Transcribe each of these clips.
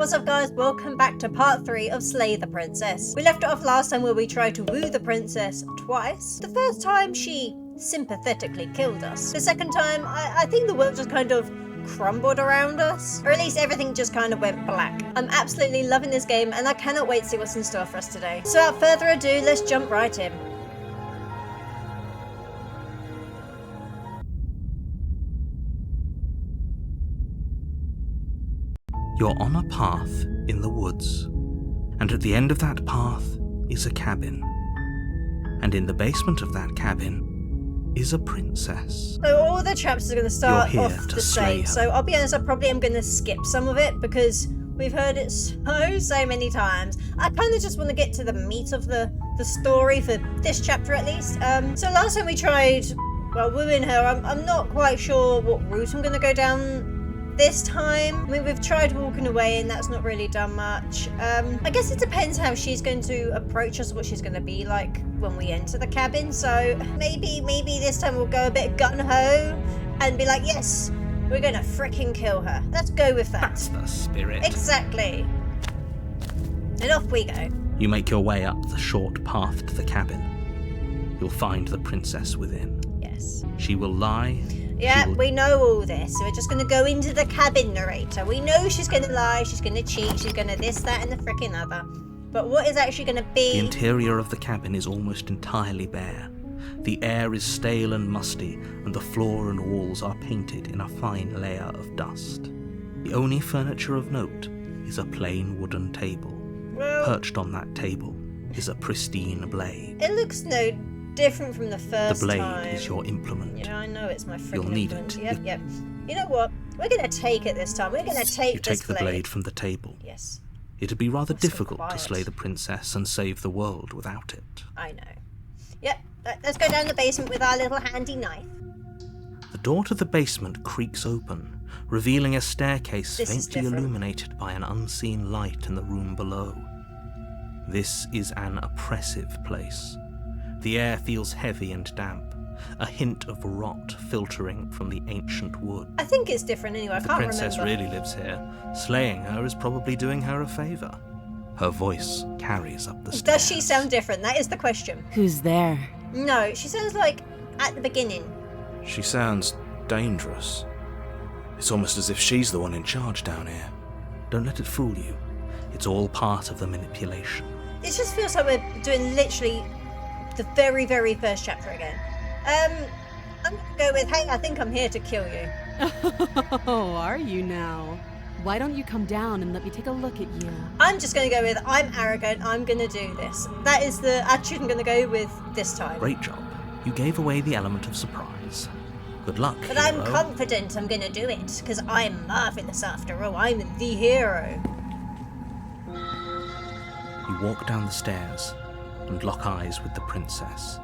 What's up guys, welcome back to part 3 of Slay the Princess. We left it off last time where we tried to woo the princess twice. The first time she sympathetically killed us. The second time, I think the world just kind of crumbled around us. Or at least everything just kind of went black. I'm absolutely loving this game and I cannot wait to see what's in store for us today. So without further ado, let's jump right in. You're on a path in the woods, and at the end of that path is a cabin. And in the basement of that cabin is a princess. So all the chapters are going to start off the same. Her. So I'll be honest, I probably am going to skip some of it because we've heard it so many times. I kind of just want to get to the meat of the story for this chapter at least. So last time we tried, well, wooing her. I'm not quite sure what route I'm going to go down this time. I mean, we've tried walking away and that's not really done much. I guess it depends how she's going to approach us, what she's going to be like when we enter the cabin. So maybe this time we'll go a bit gun-ho and be like, yes, we're going to fricking kill her. Let's go with that. That's the spirit. Exactly. And off we go. You make your way up the short path to the cabin. You'll find the princess within. Yes. She will lie. Yeah, we know all this, so we're just going to go into the cabin, narrator. We know she's going to lie, she's going to cheat, she's going to this, that, and the frickin' other. But what is actually going to be... The interior of the cabin is almost entirely bare. The air is stale and musty, and the floor and walls are painted in a fine layer of dust. The only furniture of note is a plain wooden table. Well, perched on that table is a pristine blade. It looks no different from the first time. The time. blade is your implement. Yeah, I know, it's my freaking You'll need implement. it. Yep. You know what? We're going to take it this time. We're going to take You this take the blade from the table. Yes. It'd be rather I'm so difficult to quiet. slay the princess and save the world without it. I know. Yep, let's go down the basement with our little handy knife. The door to the basement creaks open, revealing a staircase This is faintly different. illuminated by an unseen light in the room below. This is an oppressive place. The air feels heavy and damp, a hint of rot filtering from the ancient wood. I think it's different anyway, I If the can't princess remember. really lives here, slaying her is probably doing her a favour. Her voice carries up the stairs. Does she sound different? That is the question. Who's there? No, she sounds like at the beginning. She sounds dangerous. It's almost as if she's the one in charge down here. Don't let it fool you. It's all part of the manipulation. It just feels like we're doing literally the very first chapter again. I'm gonna go with, hey, I think I'm here to kill you. Oh, are you now? Why don't you come down and let me take a look at you? I'm just gonna go with, I'm arrogant, I'm gonna do this. That is the attitude I'm gonna go with this time. Great job. You gave away the element of surprise. Good luck, But hero. I'm confident I'm gonna do it, because I'm marvelous after all. I'm the hero. You walk down the stairs and lock eyes with the princess.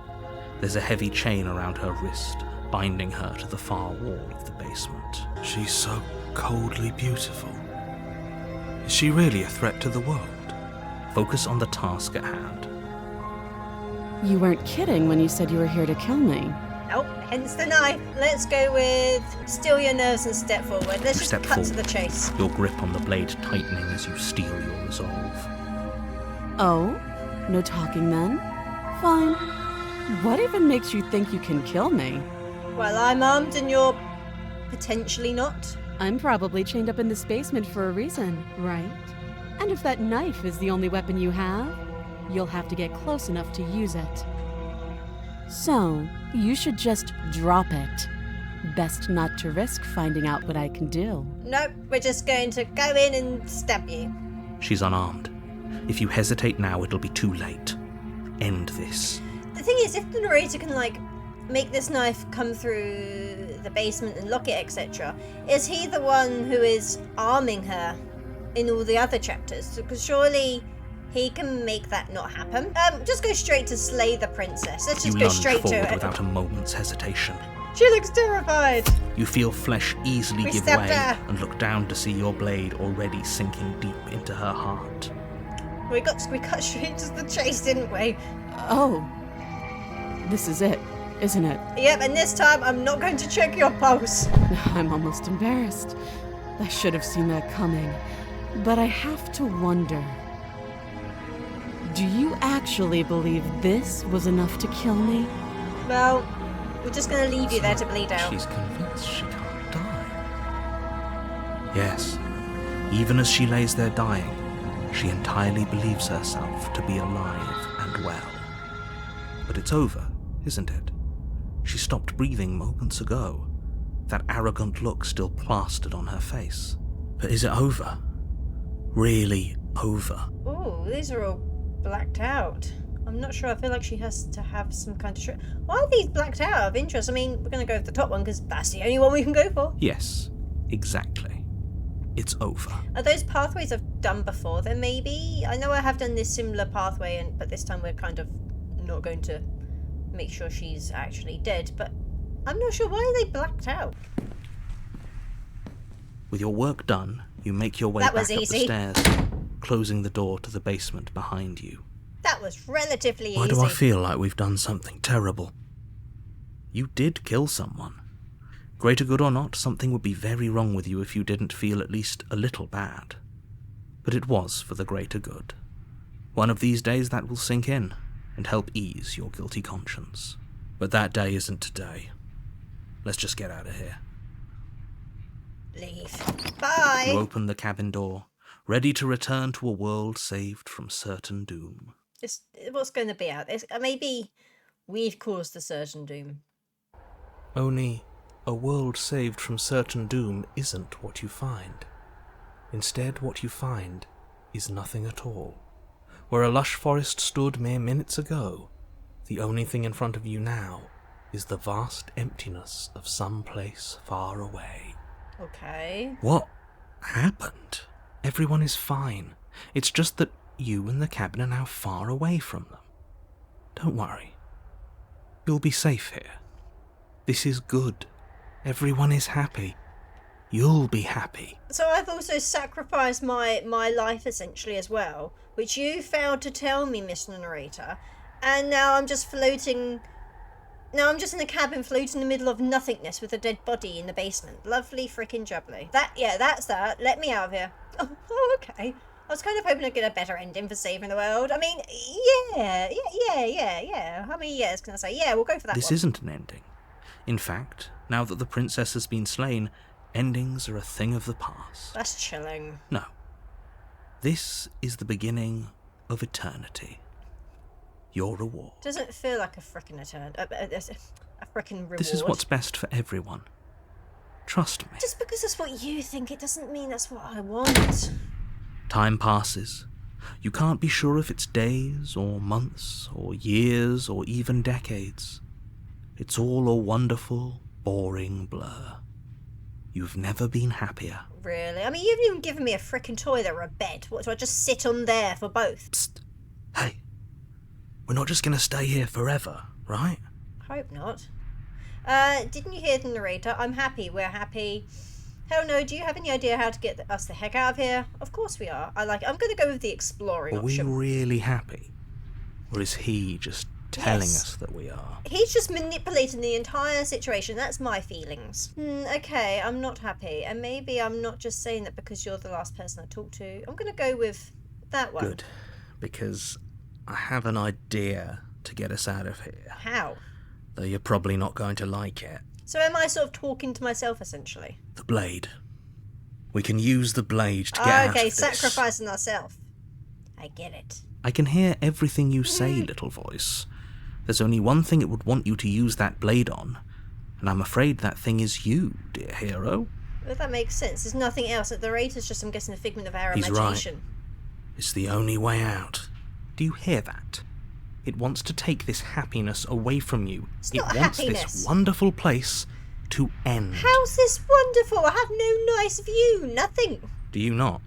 There's a heavy chain around her wrist, binding her to the far wall of the basement. She's so coldly beautiful. Is she really a threat to the world? Focus on the task at hand. You weren't kidding when you said you were here to kill me. Nope, hence the knife. Let's go with still your nerves and step forward. Let's just Step cut to forward. the chase. Your grip on the blade tightening as you steel your resolve. Oh? No talking then? Fine. What even makes you think you can kill me? Well, I'm armed and you're potentially not. I'm probably chained up in this basement for a reason, right? And if that knife is the only weapon you have, you'll have to get close enough to use it. So, you should just drop it. Best not to risk finding out what I can do. Nope, we're just going to go in and stab you. She's unarmed. If you hesitate now, it'll be too late. End this. The thing is, if the narrator can, like, make this knife come through the basement and lock it, etc., is he the one who is arming her in all the other chapters? Because surely he can make that not happen. Just go straight to slay the princess. Let's You just go lunge straight to forward it. without a moment's hesitation. She looks terrified. You feel flesh easily We give stabbed way her. and look down to see your blade already sinking deep into her heart. We cut straight to the chase, didn't we? Oh. This is it, isn't it? Yep, and this time I'm not going to check your pulse. I'm almost embarrassed. I should have seen that coming. But I have to wonder, do you actually believe this was enough to kill me? Well, we're just gonna leave you there to bleed out. She's convinced she can't die. Yes, even as she lays there dying, she entirely believes herself to be alive and well. But it's over, isn't it? She stopped breathing moments ago, that arrogant look still plastered on her face. But is it over? Really over? Ooh, these are all blacked out. I'm not sure. I feel like she has to have some kind of... Why are these blacked out of interest? I mean, we're going to go with the top one because that's the only one we can go for. Yes, exactly. It's over. Are those pathways I've done before then maybe? I know I have done this similar pathway, but this time we're kind of not going to make sure she's actually dead, but I'm not sure. Why are they blacked out? With your work done, you make your way That back was up the easy. stairs, closing the door to the basement behind you. That was relatively easy. Why do I feel like we've done something terrible? You did kill someone. Greater good or not, something would be very wrong with you if you didn't feel at least a little bad. But it was for the greater good. One of these days that will sink in and help ease your guilty conscience. But that day isn't today. Let's just get out of here. Leave. Bye. You open the cabin door, ready to return to a world saved from certain doom. What's going to be out there? Maybe we've caused the certain doom. Only a world saved from certain doom isn't what you find. Instead, what you find is nothing at all. Where a lush forest stood mere minutes ago, the only thing in front of you now is the vast emptiness of some place far away. Okay. What happened? Everyone is fine. It's just that you and the cabin are now far away from them. Don't worry. You'll be safe here. This is good. Everyone is happy. You'll be happy. So I've also sacrificed my life essentially as well, which you failed to tell me, Mr. Narrator, and now I'm just floating... Now I'm just in a cabin floating in the middle of nothingness with a dead body in the basement. Lovely frickin' jubbly. That's that. Let me out of here. Oh, okay. I was kind of hoping I'd get a better ending for saving the world. I mean, yeah. How many years can I say? Yeah, we'll go for that This one. isn't an ending. In fact, now that the princess has been slain, endings are a thing of the past. That's chilling. No. This is the beginning of eternity. Your reward. Doesn't feel like a frickin' a frickin' reward. This is what's best for everyone. Trust me. Just because that's what you think, it doesn't mean that's what I want. Time passes. You can't be sure if it's days, or months, or years, or even decades. It's all a wonderful, boring blur. You've never been happier. Really? I mean, you haven't even given me a frickin' toilet or a bed. What, do I just sit on there for both? Psst. Hey. We're not just going to stay here forever, right? Hope not. Didn't you hear the narrator? I'm happy. We're happy. Hell no, do you have any idea how to get us the heck out of here? Of course we are. I'm going to go with the exploring Are we option. really happy? Or is he just telling Yes. us that we are? He's just manipulating the entire situation. That's my feelings. Okay, I'm not happy. And maybe I'm not just saying that because you're the last person I talked to. I'm going to go with that one. Good. Because I have an idea to get us out of here. How? Though you're probably not going to like it. So am I sort of talking to myself, essentially? The blade. We can use the blade to get out of Okay, this. sacrificing ourselves. I get it. I can hear everything you say, little voice. There's only one thing it would want you to use that blade on, and I'm afraid that thing is you, dear hero. Well, that makes sense. There's nothing else. The narrator's just, I'm guessing, a figment of our He's right. imagination. It's the only way out. Do you hear that? It wants to take this happiness away from you. It's It not wants happiness. this wonderful place to end. How's this wonderful? I have no nice view. Nothing. Do you not?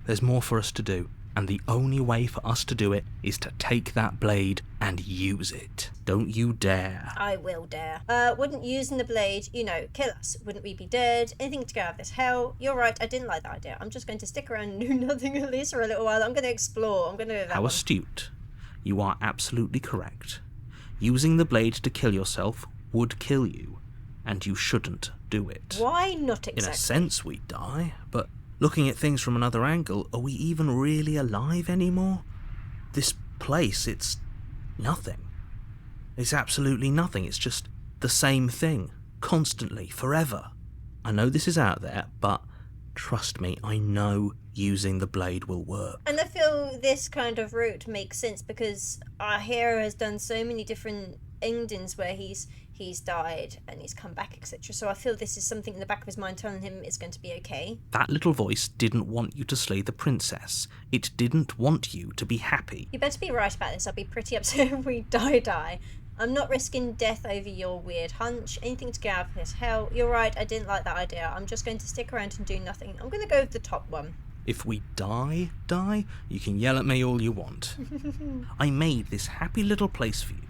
There's more for us to do, and the only way for us to do it is to take that blade and use it. Don't you dare. I will dare. Wouldn't using the blade, kill us? Wouldn't we be dead? Anything to get out of this hell? You're right, I didn't like that idea. I'm just going to stick around and do nothing at least for a little while. I'm going to explore. I'm going to do that How one. astute. You are absolutely correct. Using the blade to kill yourself would kill you, and you shouldn't do it. Why not In exactly? a sense, we die, but Looking at things from another angle, are we even really alive anymore? This place, it's nothing. It's absolutely nothing. It's just the same thing, constantly, forever. I know this is out there, but trust me, I know using the blade will work. And I feel this kind of route makes sense because our hero has done so many different endings where he's died and he's come back, etc. So I feel this is something in the back of his mind telling him it's going to be okay. That little voice didn't want you to slay the princess. It didn't want you to be happy. You better be right about this. I'll be pretty upset if we die. I'm not risking death over your weird hunch. Anything to get out of this hell. You're right, I didn't like that idea. I'm just going to stick around and do nothing. I'm going to go with the top one. If we die, you can yell at me all you want. I made this happy little place for you.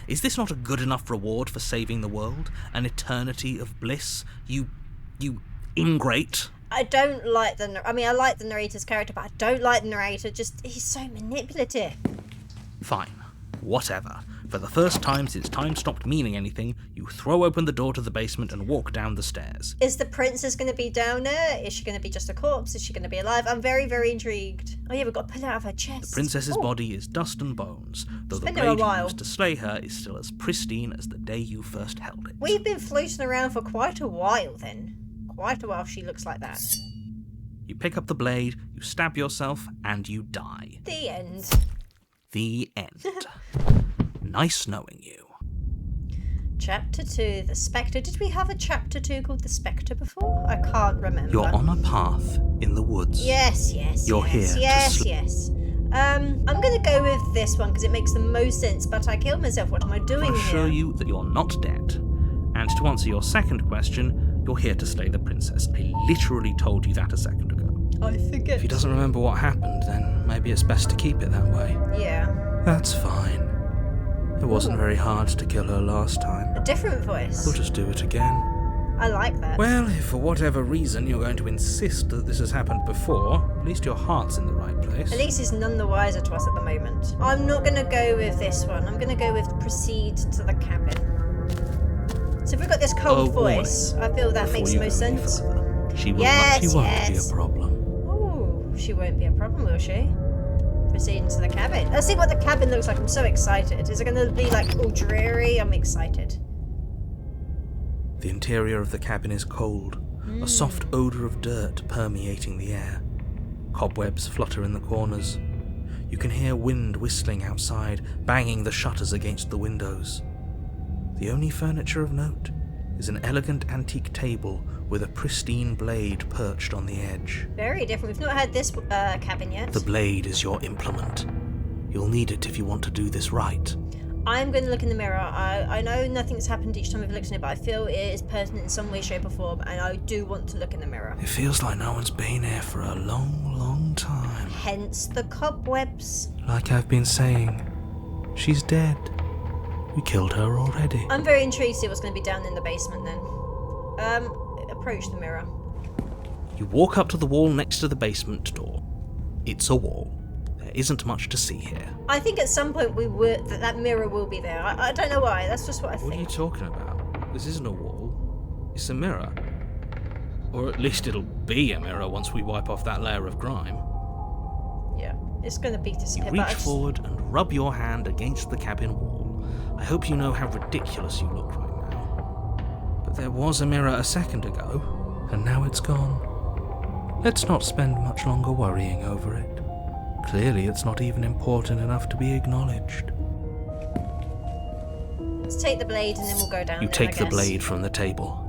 Is this not a good enough reward for saving the world? An eternity of bliss? You ingrate. I don't like I like the narrator's character, but I don't like the narrator. He's so manipulative. Fine. Whatever. For the first time since time stopped meaning anything, you throw open the door to the basement and walk down the stairs. Is the princess going to be down there? Is she going to be just a corpse? Is she going to be alive? I'm very, very intrigued. Oh yeah, we've got to pull it out of her chest. The princess's body is dust and bones, though It's the been there a blade while. used to slay her is still as pristine as the day you first held it. We've been floating around for quite a while then. Quite a while she looks like that. You pick up the blade, you stab yourself, and you die. The end. The end. Nice knowing you. Chapter 2, The Spectre. Did we have a Chapter 2 called The Spectre before? I can't remember. You're on a path in the woods. Yes. You're here to Yes. I'm going to go with this one because it makes the most sense, but I killed myself. What am I doing I'll show here? you that you're not dead. And to answer your second question, you're here to slay the princess. I literally told you that a second ago. I forget. If he doesn't remember what happened, then maybe it's best to keep it that way. Yeah. That's fine. It wasn't very hard to kill her last time. A different voice. We'll just do it again. I like that. Well, if for whatever reason you're going to insist that this has happened before, at least your heart's in the right place. At least he's none the wiser to us at the moment. I'm not going to go with this one. I'm going to go with proceed to the cabin. So if we've got this cold voice, I feel that makes the most sense. She will Yes, not, she won't yes. be a problem. Ooh, she won't be a problem, will she? Proceeding to the cabin. Let's see what the cabin looks like. I'm so excited. Is it going to be like all dreary? I'm excited. The interior of the cabin is cold, a soft odour of dirt permeating the air. Cobwebs flutter in the corners. You can hear wind whistling outside, banging the shutters against the windows. The only furniture of note is an elegant antique table with a pristine blade perched on the edge. Very different. We've not had this cabin yet. The blade is your implement. You'll need it if you want to do this right. I'm going to look in the mirror. I know nothing's happened each time we've looked in it, but I feel it is pertinent in some way, shape or form, and I do want to look in the mirror. It feels like no one's been here for a long, long time. Hence the cobwebs. Like I've been saying, she's dead. We killed her already. I'm very intrigued to see what's going to be down in the basement then. Approach the mirror. You walk up to the wall next to the basement door. It's a wall. There isn't much to see here. I think at some point that mirror will be there. I don't know why. That's just what I think. What are you talking about? This isn't a wall. It's a mirror. Or at least it'll be a mirror once we wipe off that layer of grime. Yeah, it's going to be You disappear. reach forward and rub your hand against the cabin wall. I hope you know how ridiculous you look right now. But there was a mirror a second ago, and now it's gone. Let's not spend much longer worrying over it. Clearly it's not even important enough to be acknowledged. Let's take the blade and then we'll go down. You then, take I the guess. blade from the table.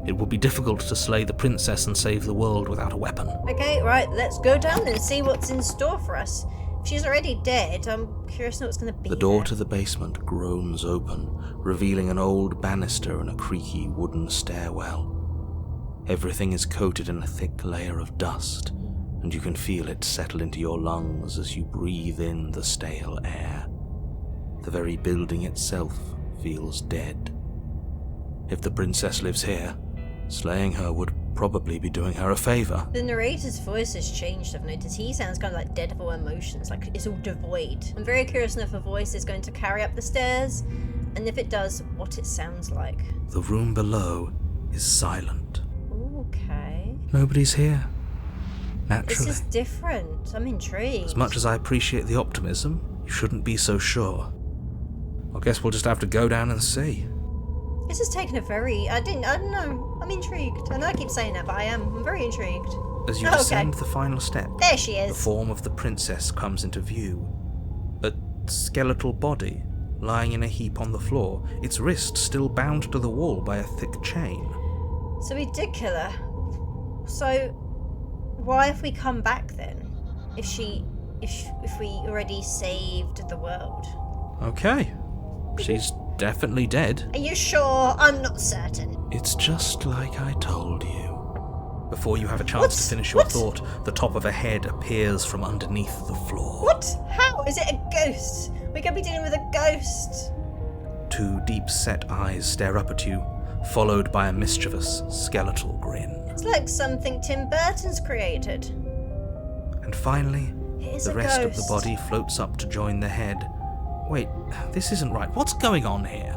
It would be difficult to slay the princess and save the world without a weapon. Okay, right, let's go down and see what's in store for us. If she's already dead, I'm curious to know what's going to be The door there. to the basement groans open, revealing an old banister and a creaky wooden stairwell. Everything is coated in a thick layer of dust, and you can feel it settle into your lungs as you breathe in the stale air. The very building itself feels dead. If the princess lives here, slaying her would probably be doing her a favour. The narrator's voice has changed, I've noticed. He sounds kind of like dead of all emotions, like it's all devoid. I'm very curious to know if a voice is going to carry up the stairs, and if it does, what it sounds like. The room below is silent. Okay. Nobody's here. Naturally. This is different. I'm intrigued. As much as I appreciate the optimism, you shouldn't be so sure. I guess we'll just have to go down and see. This has taken a very... I don't know. I'm intrigued. I know I keep saying that, but I'm very intrigued. As you descend the final step, there she is. The form of the princess comes into view. A skeletal body lying in a heap on the floor, its wrist still bound to the wall by a thick chain. So we did kill her. So why have we come back then? If we already saved the world? Okay. She's definitely dead. Are you sure? I'm not certain. It's just like I told you. Before you have a chance to finish your thought, the top of a head appears from underneath the floor. What? How? Is it a ghost? We could be dealing with a ghost. Two deep-set eyes stare up at you, followed by a mischievous, skeletal grin. It's like something Tim Burton's created. And finally, the rest of the body floats up to join the head. Wait, this isn't right. What's going on here?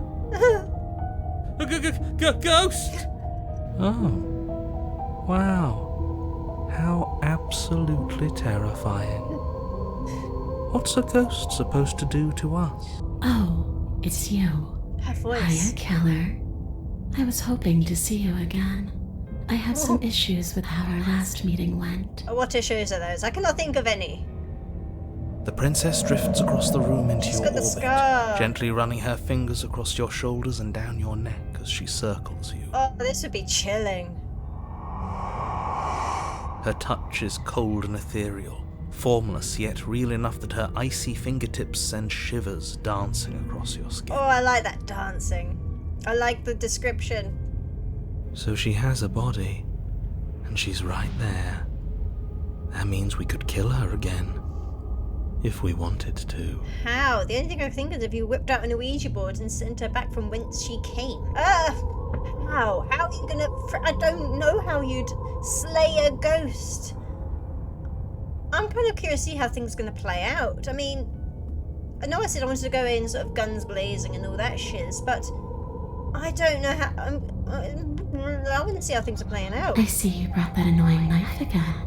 Ghost! Oh. Wow. How absolutely terrifying. What's a ghost supposed to do to us? Oh, it's you. Her voice. Hiya, Keller. I was hoping to see you again. I have some issues with how our last meeting went. What issues are those? I cannot think of any. The princess drifts across the room into your got the orbit, scar. gently running her fingers across your shoulders and down your neck as she circles you. Oh, this would be chilling. Her touch is cold and ethereal, formless yet real enough that her icy fingertips send shivers dancing across your skin. Oh, I like that dancing. I like the description. So she has a body, and she's right there. That means we could kill her again, if we wanted to. How? The only thing I think is if you whipped out an Ouija board and sent her back from whence she came. How? How are you gonna... I don't know how you'd slay a ghost. I'm kind of curious to see how things are gonna play out. I mean, I know I said I wanted to go in sort of guns blazing and all that shiz, but I don't know how... I want to see how things are playing out. I see you brought that annoying knife again.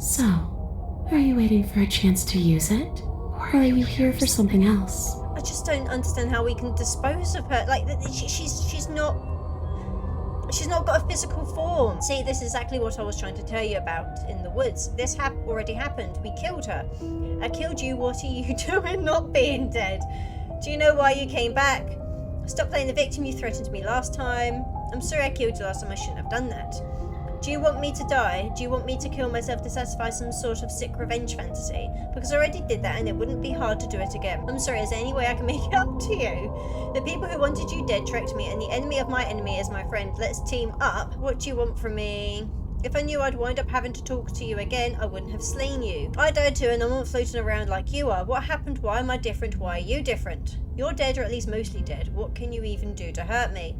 So, are you waiting for a chance to use it? Or are you here for something else? I just don't understand how we can dispose of her. Like, she's not got a physical form. See, this is exactly what I was trying to tell you about in the woods. This already happened. We killed her. I killed you. What are you doing not being dead? Do you know why you came back? Stop playing the victim. You threatened me last time. I'm sorry I killed you last time. I shouldn't have done that. Do you want me to die? Do you want me to kill myself to satisfy some sort of sick revenge fantasy? Because I already did that and it wouldn't be hard to do it again. I'm sorry, is there any way I can make it up to you? The people who wanted you dead tricked me and the enemy of my enemy is my friend. Let's team up. What do you want from me? If I knew I'd wind up having to talk to you again, I wouldn't have slain you. I died too and I'm not floating around like you are. What happened? Why am I different? Why are you different? You're dead, or at least mostly dead. What can you even do to hurt me?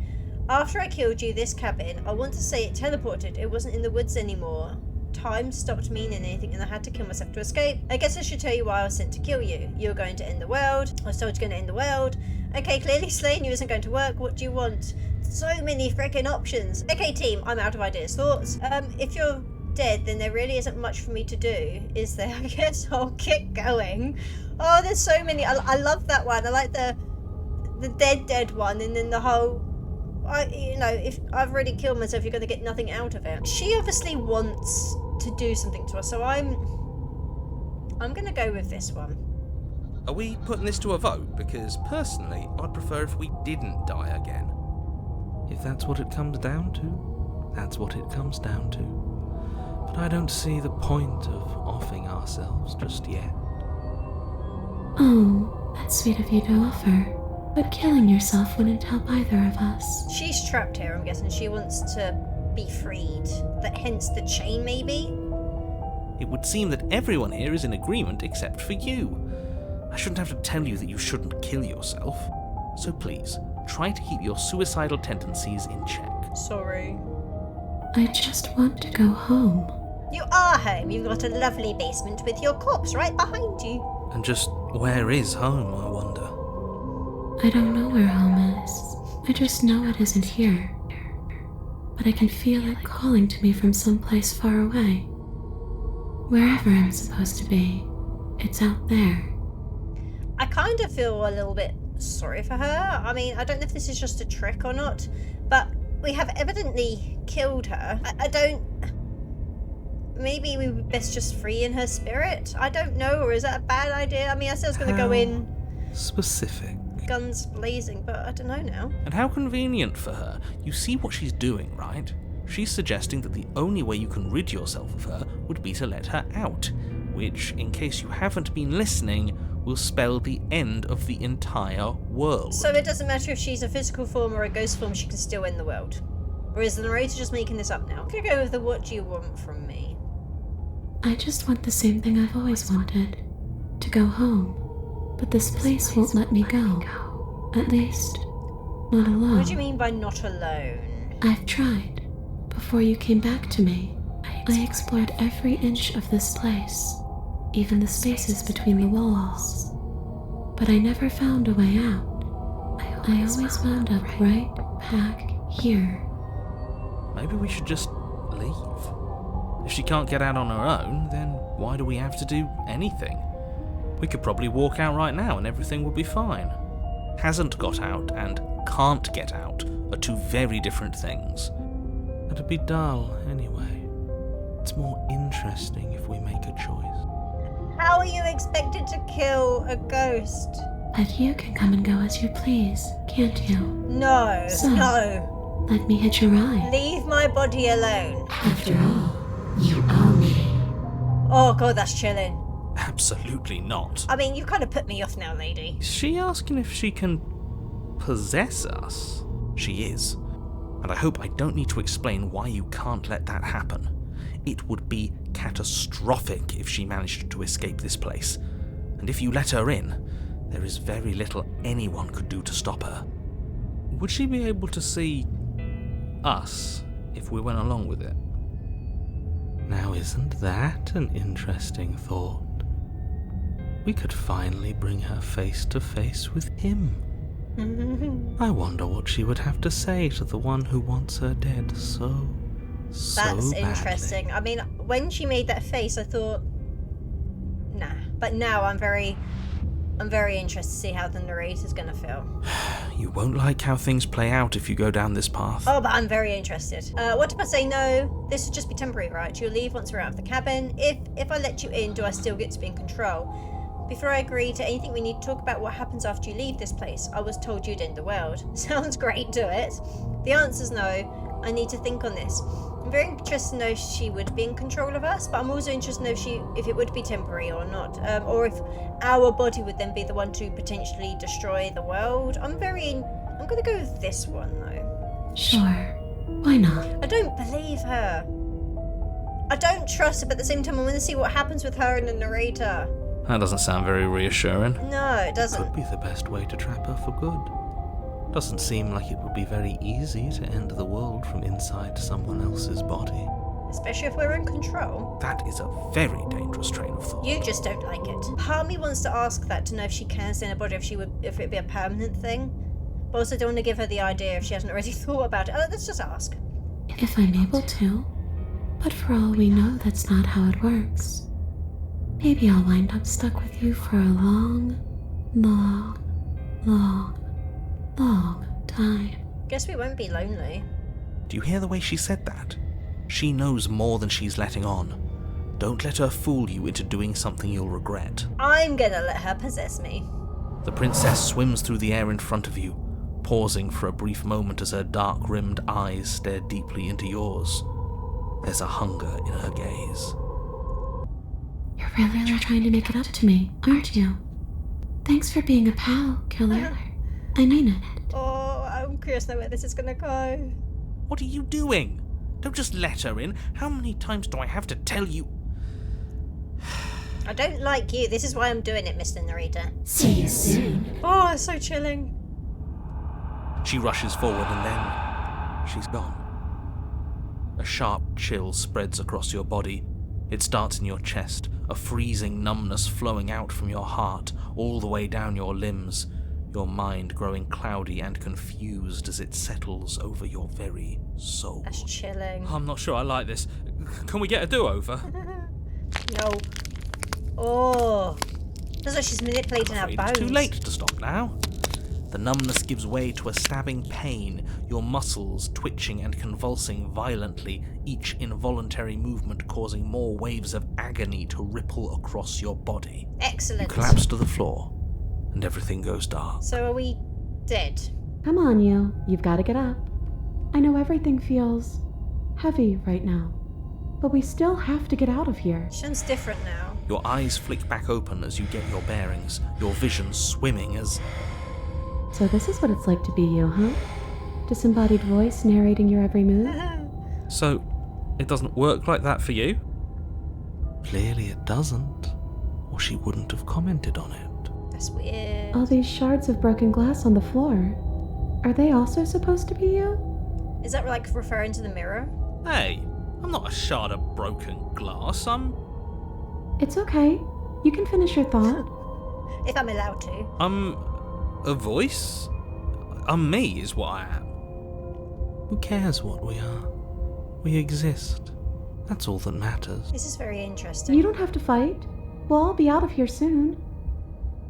After I killed you, this cabin, I want to say it teleported. It wasn't in the woods anymore. Time stopped meaning anything and I had to kill myself to escape. I guess I should tell you why I was sent to kill you. You were going to end the world. I was told you're going to end the world. Okay, clearly slaying you isn't going to work. What do you want? So many freaking options. Okay, team, I'm out of ideas. Thoughts? If you're dead, then there really isn't much for me to do, is there? I guess I'll get going. Oh, there's so many. I love that one. I like the dead one, and then the whole... if I've already killed myself, you're going to get nothing out of it. She obviously wants to do something to us, so I'm going to go with this one. Are we putting this to a vote? Because personally, I'd prefer if we didn't die again. If that's what it comes down to, that's what it comes down to. But I don't see the point of offing ourselves just yet. Oh, that's sweet of you to offer. But killing yourself wouldn't help either of us. She's trapped here, I'm guessing. She wants to be freed. That hence the chain, maybe? It would seem that everyone here is in agreement except for you. I shouldn't have to tell you that you shouldn't kill yourself. So please, try to keep your suicidal tendencies in check. Sorry. I just want to go home. You are home. You've got a lovely basement with your corpse right behind you. And just where is home, I wonder? I don't know where home is. I just know it isn't here. but I can feel it calling to me from someplace far away. Wherever I'm supposed to be, it's out there. I kind of feel a little bit sorry for her. I mean, I don't know if this is just a trick or not, but we have evidently killed her. I don't... Maybe we would best just free in her spirit? I don't know, or is that a bad idea? I mean, I said I was going to go in specific. guns blazing, but I don't know now. And how convenient for her. You see what she's doing, right? She's suggesting that the only way you can rid yourself of her would be to let her out, which, in case you haven't been listening, will spell the end of the entire world. So it doesn't matter if she's a physical form or a ghost form, she can still end the world? Or is the narrator just making this up now? I'm gonna go with the what do you want from me? I just want the same thing I've always wanted. To go home. But this place won't let me go. At least, not alone. What do you mean by not alone? I've tried. Before you came back to me, I explored every inch of this place, even the spaces between the walls. But I never found a way out. I always wound up right back here. Maybe we should just leave. If she can't get out on her own, then why do we have to do anything? We could probably walk out right now and everything would be fine. Hasn't got out and can't get out are two very different things. It'd be dull anyway. It's more interesting if we make a choice. How are you expected to kill a ghost? But you can come and go as you please, can't you? No, So- no. Let me hitch a ride. Leave my body alone. After all, you owe me. Oh god, that's chilling. Absolutely not. I mean, you kind of put me off now, lady. Is she asking if she can possess us? She is. And I hope I don't need to explain why you can't let that happen. It would be catastrophic if she managed to escape this place. And if you let her in, there is very little anyone could do to stop her. Would she be able to see us if we went along with it? Now, isn't that an interesting thought? We could finally bring her face to face with him. I wonder what she would have to say to the one who wants her dead so That's badly. interesting. I mean, when she made that face, I thought, nah. But now I'm very interested to see how the narrator's gonna feel. You won't like how things play out if you go down this path. Oh, but I'm very interested. What if I say no? This would just be temporary, right? You'll leave once we're out of the cabin. If I let you in, do I still get to be in control? Before I agree to anything, we need to talk about what happens after you leave this place. I was told you'd end the world. Sounds great, do it. The answer's no. I need to think on this. I'm very interested to know if she would be in control of us, but I'm also interested to know if it would be temporary or not. Or if our body would then be the one to potentially destroy the world. I'm gonna go with this one, though. Sure. Why not? I don't believe her. I don't trust her, but at the same time, I want to see what happens with her and the narrator. That doesn't sound very reassuring. No, it doesn't. Could be the best way to trap her for good. Doesn't seem like it would be very easy to end the world from inside someone else's body. Especially if we're in control. That is a very dangerous train of thought. You just don't like it. Part of me wants to ask that to know if she can stay in her body, if it'd be a permanent thing. But also don't want to give her the idea if she hasn't already thought about it. Let's just ask. If I'm able to. But for all we know, that's not how it works. Maybe I'll wind up stuck with you for a long, long, long, long time. Guess we won't be lonely. Do you hear the way she said that? She knows more than she's letting on. Don't let her fool you into doing something you'll regret. I'm gonna let her possess me. The princess swims through the air in front of you, pausing for a brief moment as her dark-rimmed eyes stare deeply into yours. There's a hunger in her gaze. You're really trying to make it up to me, aren't you? Thanks for being a pal, killer. I mean it. Oh, I'm curious to know where this is gonna go. What are you doing? Don't just let her in. How many times do I have to tell you? I don't like you. This is why I'm doing it, Mr. Narrator. See you soon. Oh, it's so chilling. She rushes forward and then she's gone. A sharp chill spreads across your body. It starts in your chest, a freezing numbness flowing out from your heart all the way down your limbs. your mind growing cloudy and confused as it settles over your very soul. That's chilling. I'm not sure I like this. Can we get a do-over? No. Oh. Looks like she's manipulating our Afraid bones. it's too late to stop now. The numbness gives way to a stabbing pain, your muscles twitching and convulsing violently, each involuntary movement causing more waves of agony to ripple across your body. Excellent. You collapse to the floor, and everything goes dark. So are we dead? Come on, you. You've got to get up. I know everything feels heavy right now, but we still have to get out of here. Shun's different now. Your eyes flick back open as you get your bearings, your vision swimming as... So this is what it's like to be you, huh? Disembodied voice narrating your every move? So, it doesn't work like that for you? Clearly it doesn't, or she wouldn't have commented on it. That's weird. All these shards of broken glass on the floor. Are they also supposed to be you? Is that like referring to the mirror? Hey, I'm not a shard of broken glass, It's okay. You can finish your thought. If I'm allowed to. I'm a voice? I'm me is what I am. Who cares what we are? We exist. That's all that matters. This is very interesting. You don't have to fight. We'll all be out of here soon.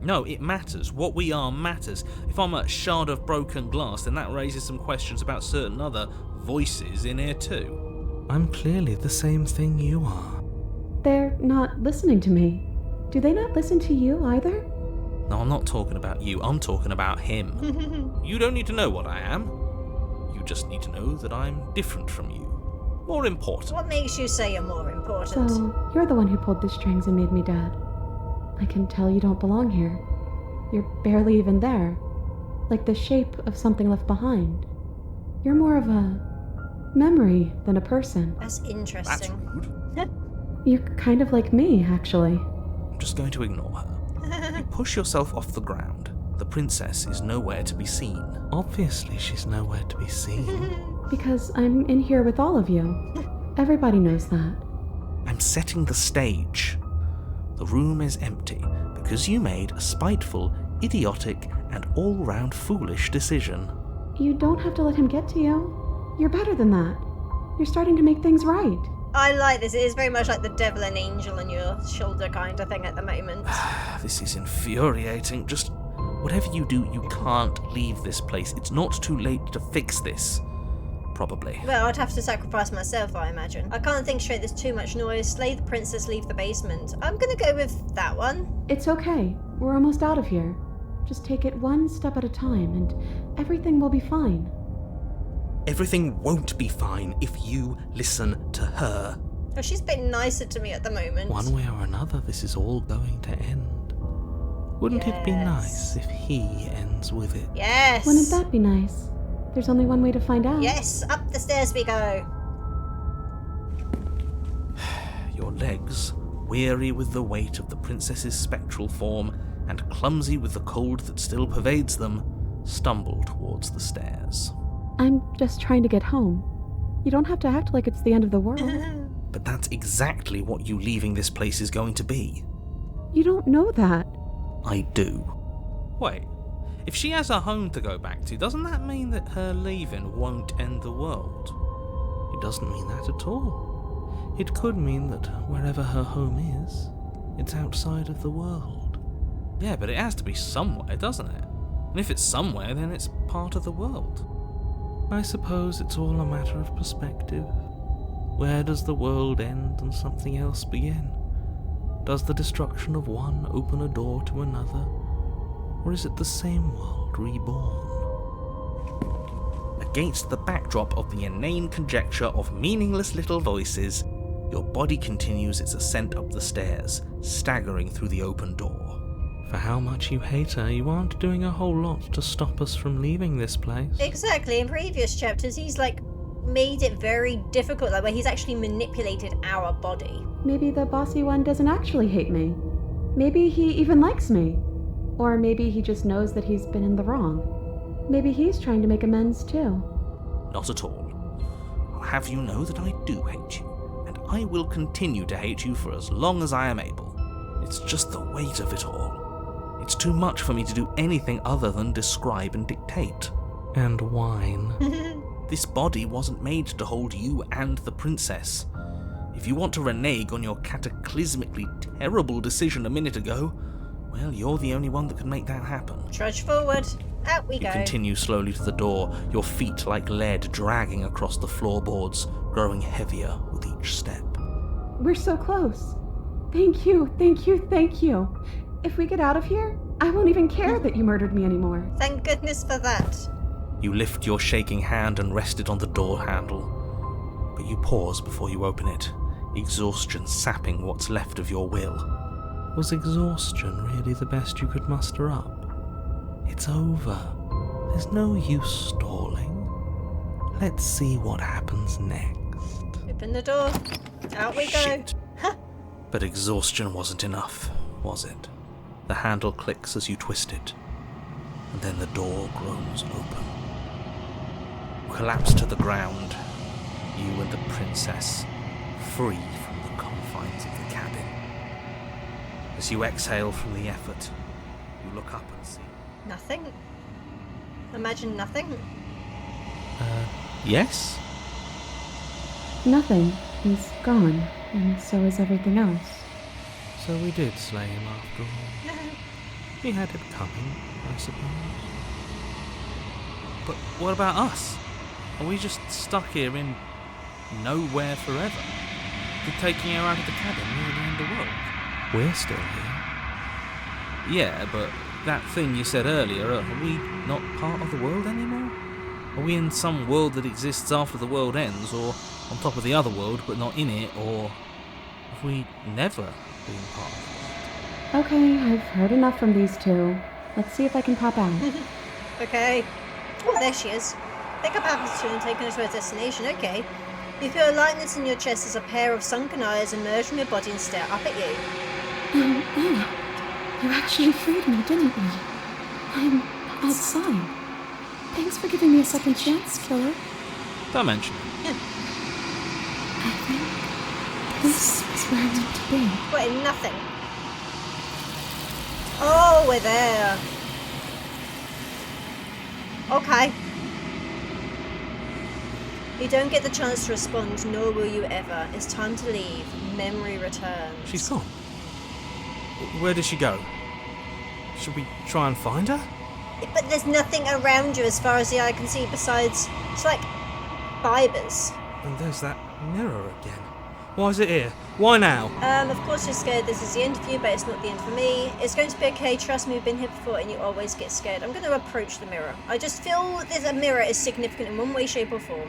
No, it matters. What we are matters. If I'm a shard of broken glass, then that raises some questions about certain other voices in here too. I'm clearly the same thing you are. They're not listening to me. Do they not listen to you either? No, I'm not talking about you. I'm talking about him. You don't need to know what I am. You just need to know that I'm different from you. More important. What makes you say you're more important? So, you're the one who pulled the strings and made me dead. I can tell you don't belong here. You're barely even there. Like the shape of something left behind. You're more of a memory than a person. That's That's interesting. rude. You're kind of like me, actually. I'm just going to ignore her. You push yourself off the ground. The princess is nowhere to be seen. Obviously, she's nowhere to be seen. Because I'm in here with all of you. Everybody knows that. I'm setting the stage. The room is empty because you made a spiteful, idiotic, and all-round foolish decision. You don't have to let him get to you. You're better than that. You're starting to make things right. I like this. It is very much like the devil and angel on your shoulder kind of thing at the moment. This is infuriating. Just whatever you do, you can't leave this place. It's not too late to fix this. Probably. Well, I'd have to sacrifice myself, I imagine. I can't think straight. There's too much noise. Slay the princess, leave the basement. I'm gonna go with that one. It's okay. We're almost out of here. Just take it one step at a time and everything will be fine. Everything won't be fine if you listen to her. Oh, she's been nicer to me at the moment. One way or another, this is all going to end. Wouldn't it be nice if he ends with it? Yes. Wouldn't that be nice? There's only one way to find out. Yes, up the stairs we go. Your legs, weary with the weight of the princess's spectral form and clumsy with the cold that still pervades them, stumble towards the stairs. I'm just trying to get home. You don't have to act like it's the end of the world. But that's exactly what you leaving this place is going to be. You don't know that. I do. Wait, if she has a home to go back to, doesn't that mean that her leaving won't end the world? It doesn't mean that at all. It could mean that wherever her home is, it's outside of the world. Yeah, but it has to be somewhere, doesn't it? And if it's somewhere, then it's part of the world. I suppose it's all a matter of perspective. Where does the world end and something else begin? Does the destruction of one open a door to another? Or is it the same world reborn? Against the backdrop of the inane conjecture of meaningless little voices, your body continues its ascent up the stairs, staggering through the open door. For how much you hate her, you aren't doing a whole lot to stop us from leaving this place. Exactly. In previous chapters, he's like made it very difficult, like where he's actually manipulated our body. Maybe the bossy one doesn't actually hate me. Maybe he even likes me. Or maybe he just knows that he's been in the wrong. Maybe he's trying to make amends too. Not at all. I'll have you know that I do hate you, and I will continue to hate you for as long as I am able. It's just the weight of it all. It's too much for me to do anything other than describe and dictate. And whine. This body wasn't made to hold you and the princess. If you want to renege on your cataclysmically terrible decision a minute ago, well, you're the only one that can make that happen. Trudge forward. Out we You go. continue slowly to the door, your feet like lead dragging across the floorboards, growing heavier with each step. We're so close. Thank you, thank you, thank you. If we get out of here, I won't even care that you murdered me anymore. Thank goodness for that. You lift your shaking hand and rest it on the door handle, but you pause before you open it, exhaustion sapping what's left of your will. Was exhaustion really the best you could muster up? It's over. There's no use stalling. Let's see what happens next. Open the door. Out we go. Shit. But exhaustion wasn't enough, was it? The handle clicks as you twist it, and then the door groans open. You collapse to the ground, you and the princess, free from the confines of the cabin. As you exhale from the effort, you look up and see... Nothing? Imagine nothing? Yes? Nothing. He's gone, and so is everything else. So we did slay him after all. He had it coming, I suppose. But what about us? Are we just stuck here in nowhere forever? Did taking her out of the cabin really end the world? We're still here. Yeah, but that thing you said earlier, are we not part of the world anymore? Are we in some world that exists after the world ends, or on top of the other world but not in it, or have we never been part of it? Okay, I've heard enough from these two. Let's see if I can pop out. Okay. Oh, there she is. Pick up Appleton and take her to her destination. Okay. You feel a lightness in your chest as a pair of sunken eyes emerge from your body and stare up at you. Anna, you actually freed me, didn't you? I'm outside. Thanks for giving me a second chance, killer. Don't mention it. I think this is where I meant to be. What, in nothing? Oh, we're there. Okay. You don't get the chance to respond, nor will you ever. It's time to leave. Memory returns. She's gone. Where did she go? Should we try and find her? But there's nothing around you as far as the eye can see besides... It's like fibres. And there's that mirror again. Why is it here? Why now? Of course you're scared this is the end for you, but it's not the end for me. It's going to be okay, trust me, we've been here before and you always get scared. I'm going to approach the mirror. I just feel that a mirror is significant in one way, shape or form.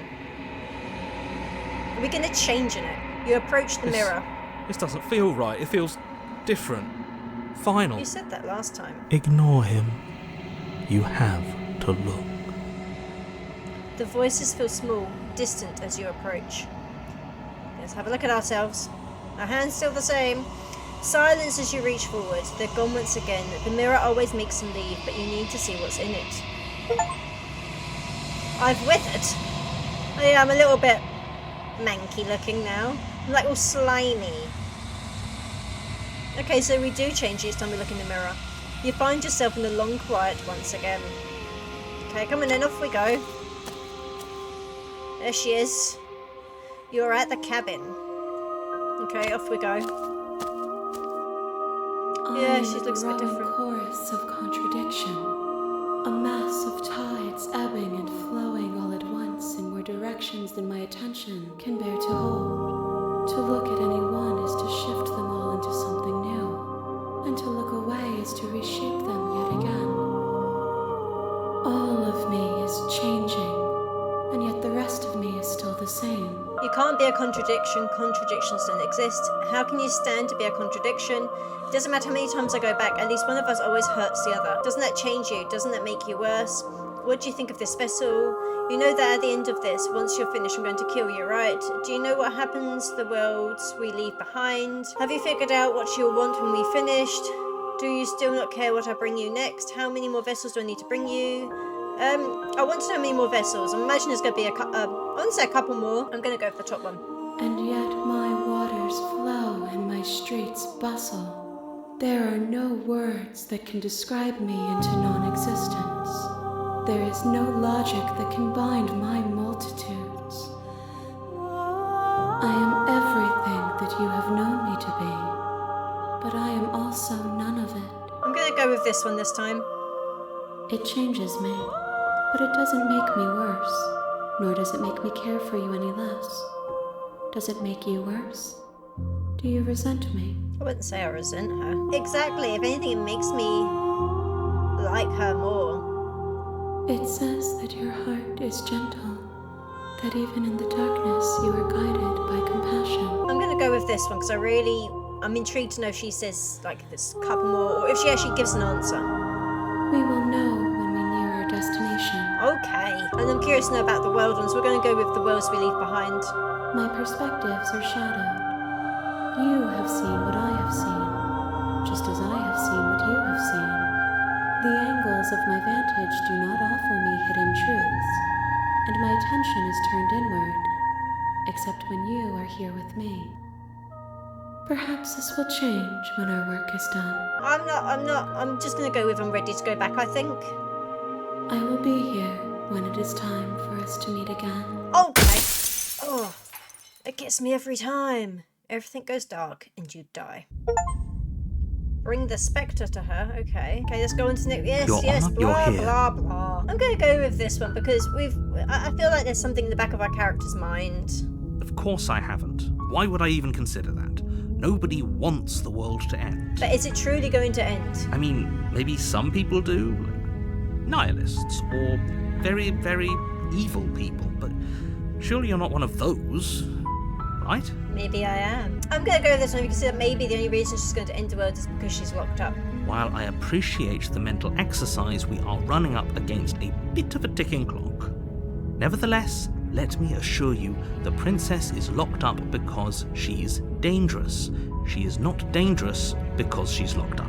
Are we going to change in it? You approach the mirror. This doesn't feel right. It feels different. Final. You said that last time. Ignore him. You have to look. The voices feel small, distant as you approach. Let's have a look at ourselves. Our hands still the same. Silence as you reach forward. They're gone once again. The mirror always makes them leave, but you need to see what's in it. I've withered. Oh yeah, I'm a little bit manky looking now. I'm like all slimy. Okay, so we do change each time we look in the mirror. You find yourself in the long quiet once again. Okay, come on then, off we go. There she is. You're at the cabin. Okay, off we go. Yeah, she looks a bit different. Chorus of contradiction. A mass of tides ebbing and flowing all at once in more directions than my attention can bear to hold. To look at any one is to shift them all into something new, and to look away is to reshape them yet again. All of me is changing, and yet the rest of me is still the same. You can't be a contradiction. Contradictions don't exist. How can you stand to be a contradiction? It doesn't matter how many times I go back, at least one of us always hurts the other. Doesn't that change you? Doesn't that make you worse? What do you think of this vessel? You know that at the end of this, once you're finished, I'm going to kill you, right? Do you know what happens to the worlds we leave behind? Have you figured out what you'll want when we finished? Do you still not care what I bring you next? How many more vessels do I need to bring you? I want to know how many more vessels. I imagine there's going to be I want to say a couple more. I'm going to go for the top one. And yet my waters flow and my streets bustle. There are no words that can describe me into non-existence. There is no logic that can bind my multitudes. I am everything that you have known me to be, but I am also none of it. I'm gonna go with this one this time. It changes me, but it doesn't make me worse, nor does it make me care for you any less. Does it make you worse? Do you resent me? I wouldn't say I resent her. Exactly, if anything, it makes me like her more. It says that your heart is gentle, that even in the darkness you are guided by compassion. I'm gonna go with this one because I'm intrigued to know if she says like this couple more, or if she actually gives an answer. We will know when we near our destination. Okay, and I'm curious to know about the world ones. We're gonna go with the worlds we leave behind. My perspectives are shadowed. You have seen what I have seen, just as I have seen what you have seen. The angles of my vantage do not offer me hidden truths, and my attention is turned inward, except when you are here with me. Perhaps this will change when our work is done. I'm just gonna go with I'm ready to go back, I think. I will be here when it is time for us to meet again. Okay. Oh, it gets me every time. Everything goes dark and you die. Bring the spectre to her. Okay, let's go on to next. Yes, Your yes, Honor, blah, you're here. blah, blah. I'm going to go with this one because I feel like there's something in the back of our character's mind. Of course I haven't. Why would I even consider that? Nobody wants the world to end. But is it truly going to end? I mean, maybe some people do, like nihilists or very, very evil people, but surely you're not one of those, right? Maybe I am. I'm going to go with this one because maybe the only reason she's going to end the world is because she's locked up. While I appreciate the mental exercise, we are running up against a bit of a ticking clock. Nevertheless, let me assure you, the princess is locked up because she's dangerous. She is not dangerous because she's locked up.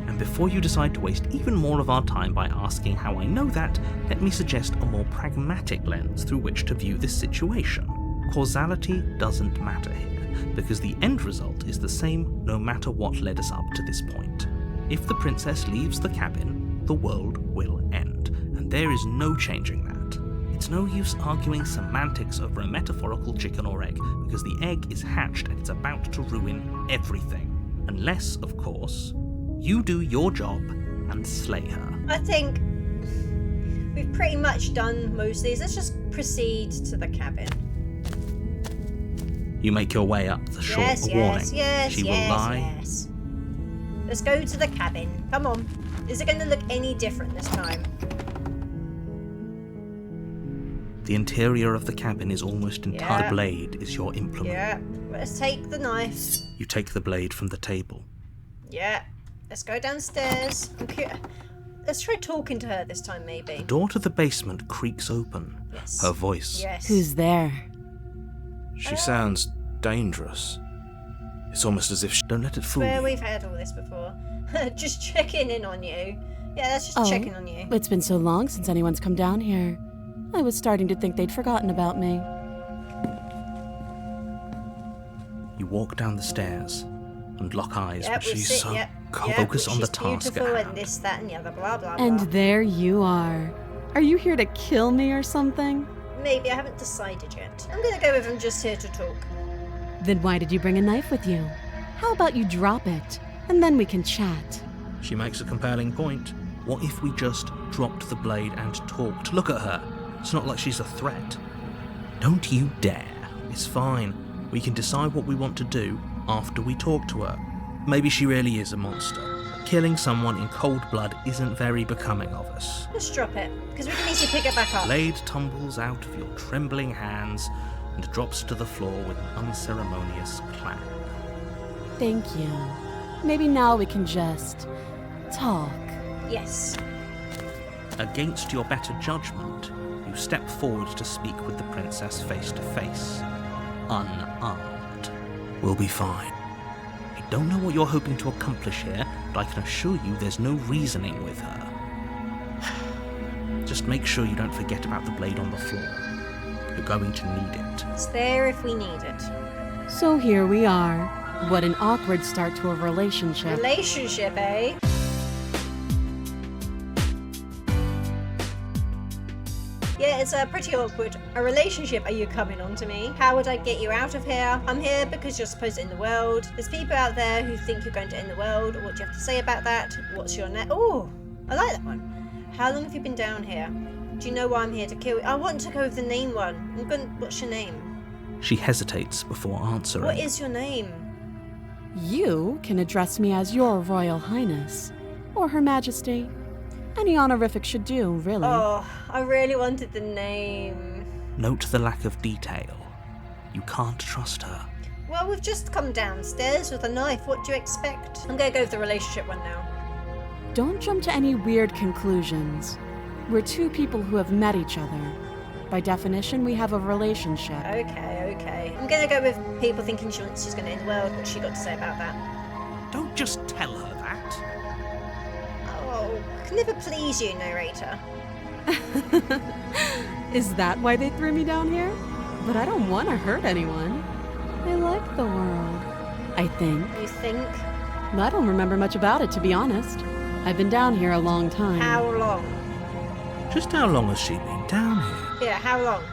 And before you decide to waste even more of our time by asking how I know that, let me suggest a more pragmatic lens through which to view this situation. Causality doesn't matter here, because the end result is the same no matter what led us up to this point. If the princess leaves the cabin, the world will end, and there is no changing that. It's no use arguing semantics over a metaphorical chicken or egg, because the egg is hatched and it's about to ruin everything. Unless, of course, you do your job and slay her. I think we've pretty much done most of these. Let's just proceed to the cabin. You make your way up the shore. Yes, A warning. yes, She yes, will lie. yes. Let's go to the cabin. Come on. Is it going to look any different this time? The interior of the cabin is almost entirely. Yeah. The blade is your implement. Yeah. Let's take the knife. You take the blade from the table. Yeah. Let's go downstairs. Let's try talking to her this time, maybe. The door to the basement creaks open. Yes. Her voice. Yes. Who's there? She sounds dangerous. It's almost as if she... Don't let it fool Where you. we've had all this before. Just checking in on you. Yeah, that's just checking on you. It's been so long since anyone's come down here. I was starting to think they'd forgotten about me. You walk down the stairs and lock eyes, Yep, but we she's sit, so yep, focused on the she's task beautiful at and hand. this, that, and the other, blah, blah, blah. And there you are. Are you here to kill me or something? Maybe, I haven't decided yet. I'm gonna go with I'm just here to talk. Then why did you bring a knife with you? How about you drop it, and then we can chat? She makes a compelling point. What if we just dropped the blade and talked? Look at her. It's not like she's a threat. Don't you dare. It's fine. We can decide what we want to do after we talk to her. Maybe she really is a monster. Killing someone in cold blood isn't very becoming of us. Just drop it, because we can easily pick it back up. Blade tumbles out of your trembling hands and drops to the floor with an unceremonious clang. Thank you. Maybe now we can just talk. Yes. Against your better judgment, you step forward to speak with the princess face to face. Unarmed. We'll be fine. I don't know what you're hoping to accomplish here, but I can assure you there's no reasoning with her. Just make sure you don't forget about the blade on the floor. You're going to need it. It's there if we need it. So here we are. What an awkward start to a relationship. Relationship, eh? Yeah, it's pretty awkward. A relationship, are you coming on to me? How would I get you out of here? I'm here because you're supposed to end the world. There's people out there who think you're going to end the world. What do you have to say about that? What's your name? Oh, I like that one. How long have you been down here? Do you know why I'm here to kill you? I want to go with the name one. What's your name? She hesitates before answering. What is your name? You can address me as Your Royal Highness, or Her Majesty. Any honorific should do, really. Oh, I really wanted the name. Note the lack of detail. You can't trust her. Well, we've just come downstairs with a knife. What do you expect? I'm gonna go with the relationship one now. Don't jump to any weird conclusions. We're two people who have met each other. By definition, we have a relationship. Okay. I'm gonna go with people thinking she's gonna end the world. What's she got to say about that? Don't just tell her that. Oh, can never please you, narrator. Is that why they threw me down here? But I don't want to hurt anyone. I like the world, I think. You think? I don't remember much about it, to be honest. I've been down here a long time. How long? Just how long has she been down here? Yeah, how long?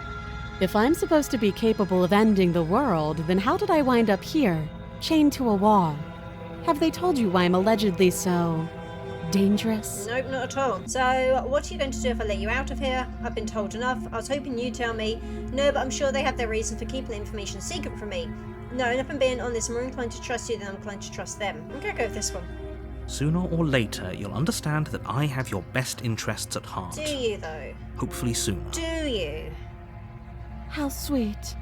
If I'm supposed to be capable of ending the world, then how did I wind up here, chained to a wall? Have they told you why I'm allegedly so dangerous? Nope, not at all. So, what are you going to do if I let you out of here? I've been told enough. I was hoping you'd tell me. No, but I'm sure they have their reason for keeping the information secret from me. No, and if I'm being honest, I'm more inclined to trust you than I'm inclined to trust them. I'm gonna go with this one. Sooner or later, you'll understand that I have your best interests at heart. Do you, though? Hopefully sooner. Do you? How sweet.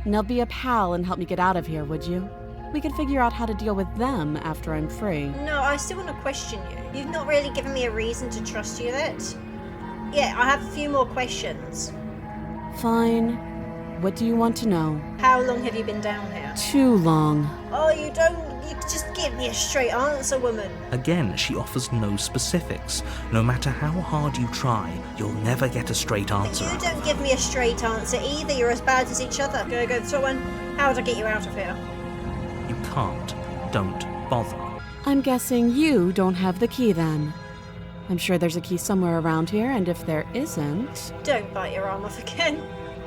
Now be a pal and help me get out of here, would you? We could figure out how to deal with them after I'm free. No, I still want to question you. You've not really given me a reason to trust you yet. Yeah, I have a few more questions. Fine. What do you want to know? How long have you been down here? Too long. Oh, you just give me a straight answer, woman. Again, she offers no specifics. No matter how hard you try, you'll never get a straight But answer you out of don't her. give me a straight answer either. You're as bad as each other. Go with this one. How would I get you out of here? You can't. Don't bother. I'm guessing you don't have the key then. I'm sure there's a key somewhere around here, and if there isn't... Don't bite your arm off again.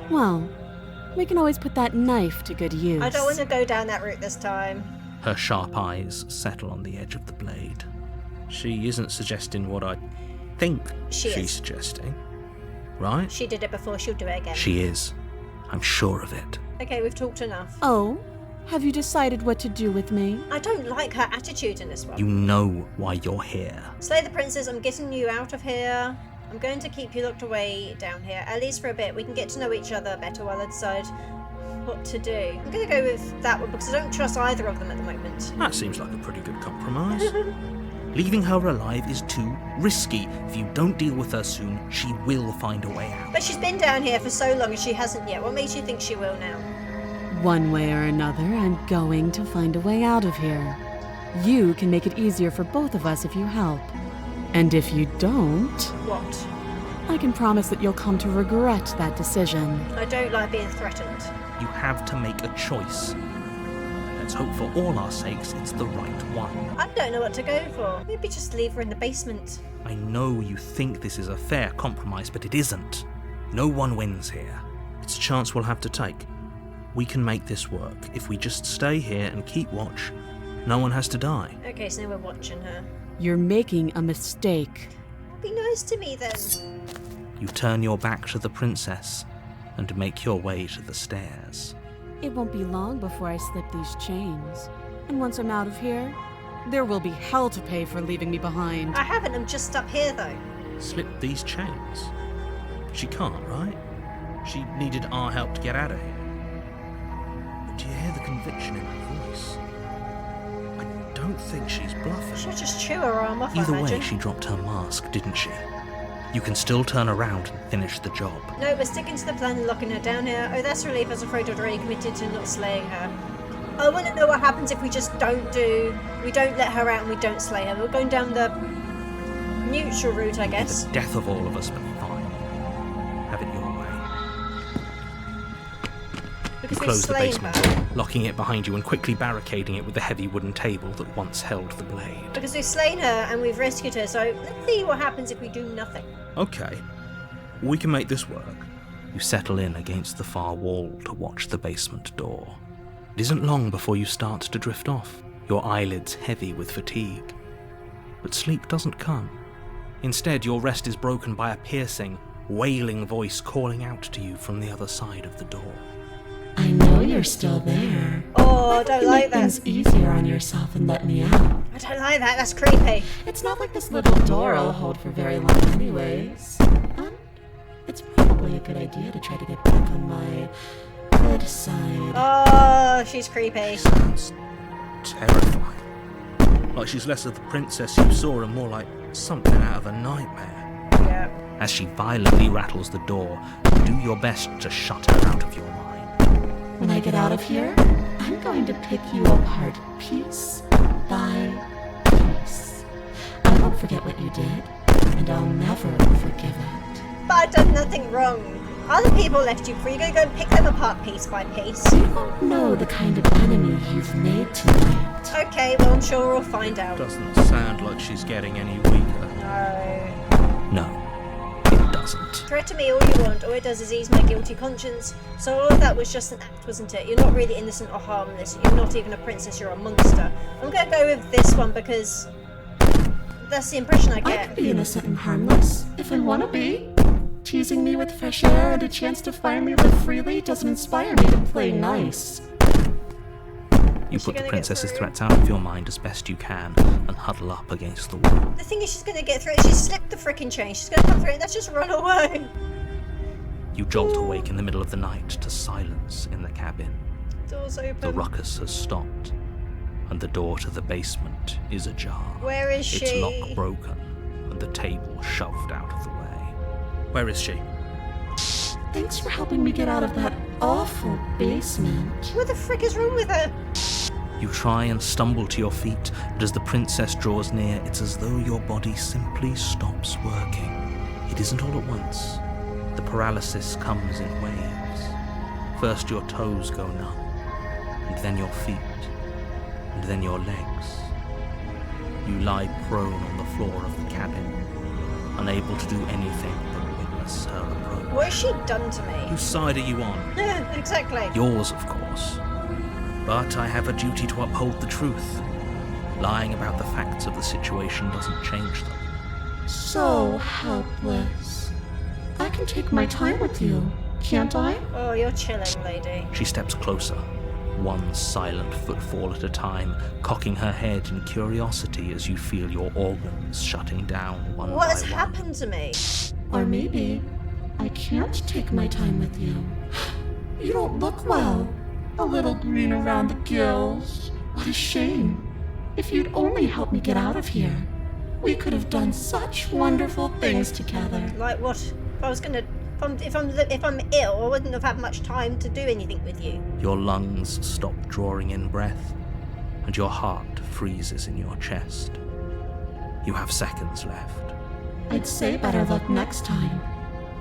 Well, we can always put that knife to good use. I don't want to go down that route this time. Her sharp eyes settle on the edge of the blade. She isn't suggesting what I think She she's is. suggesting. Right? She did it before, she'll do it again. She is. I'm sure of it. Okay, we've talked enough. Oh? Have you decided what to do with me? I don't like her attitude in this one. You know why you're here. Slay the princess, I'm getting you out of here. I'm going to keep you locked away down here, at least for a bit. We can get to know each other better while I decide what to do. I'm going to go with that one because I don't trust either of them at the moment. That seems like a pretty good compromise. Leaving her alive is too risky. If you don't deal with her soon, she will find a way out. But she's been down here for so long and she hasn't yet. What makes you think she will now? One way or another, I'm going to find a way out of here. You can make it easier for both of us if you help. And if you don't, What? I can promise that you'll come to regret that decision. I don't like being threatened. You have to make a choice. Let's hope for all our sakes it's the right one. I don't know what to go for. Maybe just leave her in the basement. I know you think this is a fair compromise, but it isn't. No one wins here. It's a chance we'll have to take. We can make this work. If we just stay here and keep watch, no one has to die. Okay, so now we're watching her. You're making a mistake. Be nice to me then. You turn your back to the princess and make your way to the stairs. It won't be long before I slip these chains. And once I'm out of here, there will be hell to pay for leaving me behind. I haven't, I'm just up here though. Slip these chains? She can't, right? She needed our help to get out of here. But do you hear the conviction in her voice? I don't think she's bluffing. She'll just chew her arm off, I Either way, imagine. she dropped her mask, didn't she? You can still turn around and finish the job. No, we're sticking to the plan and locking her down here. Oh, that's a relief. I was afraid I'd already committed to not slaying her. I want to know what happens if we just we don't let her out and we don't slay her. We're going down the neutral route, I guess. The death of all of us, but fine. Have it your way. Because You we've close the slain basement her. door, locking it behind you and quickly barricading it with the heavy wooden table that once held the blade. Because we've slain her and we've rescued her, so let's see what happens if we do nothing. Okay, we can make this work. You settle in against the far wall to watch the basement door. It isn't long before you start to drift off, your eyelids heavy with fatigue. But sleep doesn't come. Instead, your rest is broken by a piercing, wailing voice calling out to you from the other side of the door. I know you're still there. Oh, I don't You like make that. things easier on yourself and let me out. I don't like that, that's creepy. It's not like this little door will hold for very long anyways. And it's probably a good idea to try to get back on my good side. Oh, she's creepy. Sounds terrifying. Like she's less of the princess you saw and more like something out of a nightmare. Yeah. As she violently rattles the door, you do your best to shut her out of your mind. When I get out of here, I'm going to pick you apart piece by piece. I won't forget what you did, and I'll never forgive it. But I've done nothing wrong. Other people left you free. You're going to go and pick them apart piece by piece. You don't know the kind of enemy you've made tonight. Okay, well, I'm sure we'll find out. Doesn't sound like she's getting any weaker. No. No, it doesn't. Threaten me all you want. All it does is ease my guilty conscience. So all of that was just an act, wasn't it? You're not really innocent or harmless. You're not even a princess. You're a monster. I'm going to go with this one because that's the impression I I get. can be innocent and harmless, if I want to be. Teasing me with fresh air and a chance to finally live freely doesn't inspire me to play nice. You Is she put the gonna get princess's through? threats out of your mind as best you can and huddle up against the wall. The thing is, she's going to get through it. She's slipped the frickin' chain. She's going to come through it. Let's just run away. You jolt awake in the middle of the night to silence in the cabin. Door's open. The ruckus has stopped, and the door to the basement is ajar. Where is Its she? lock broken, and the table shoved out of the way. Where is she? Thanks for helping me get out of that awful basement. What the frick is wrong with her? You try and stumble to your feet, but as the princess draws near, it's as though your body simply stops working. It isn't all at once. The paralysis comes in waves. First your toes go numb, and then your feet, and then your legs. You lie prone on the floor of the cabin, unable to do anything but witness her approach. What has she done to me? Whose side are you on? Yeah, exactly. Yours, of course. But I have a duty to uphold the truth. Lying about the facts of the situation doesn't change them. So helpless. I can take my time with you, can't I? Oh, you're chilling, lady. She steps closer, one silent footfall at a time, cocking her head in curiosity as you feel your organs shutting down one What by has one. happened to me? Or maybe I can't take my time with you. You don't look well. A little green around the gills. What a shame. If you'd only helped me get out of here, we could have done such wonderful things together. Like what? If I was gonna, if I'm ill, I wouldn't have had much time to do anything with you. Your lungs stop drawing in breath, and your heart freezes in your chest. You have seconds left. I'd say better luck next time.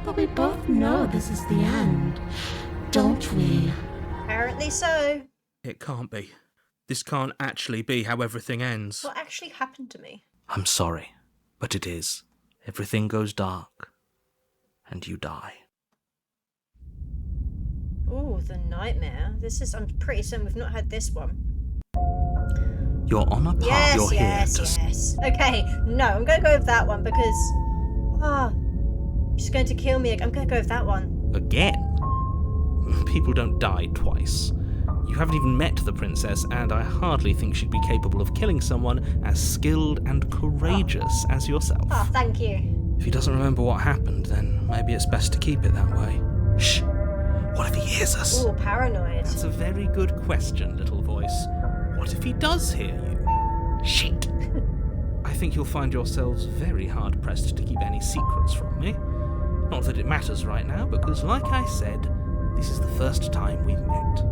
But we both know this is the end, don't we? Apparently so. It can't be. This can't actually be how everything ends. What actually happened to me? I'm sorry, but it is. Everything goes dark, and you die. Ooh, the nightmare. I'm pretty certain we've not had this one. You're on a path. You're here to yes. Okay, no, I'm gonna go with that one because... she's going to kill me. I'm gonna go with that one. Again? People don't die twice. You haven't even met the princess, and I hardly think she'd be capable of killing someone as skilled and courageous as yourself. Oh, thank you. If he doesn't remember what happened, then maybe it's best to keep it that way. Shh! What if he hears us? Ooh, paranoid. That's a very good question, little voice. What if he does hear you? Shit! I think you'll find yourselves very hard-pressed to keep any secrets from me. Not that it matters right now, because like I said, this is the first time we've met.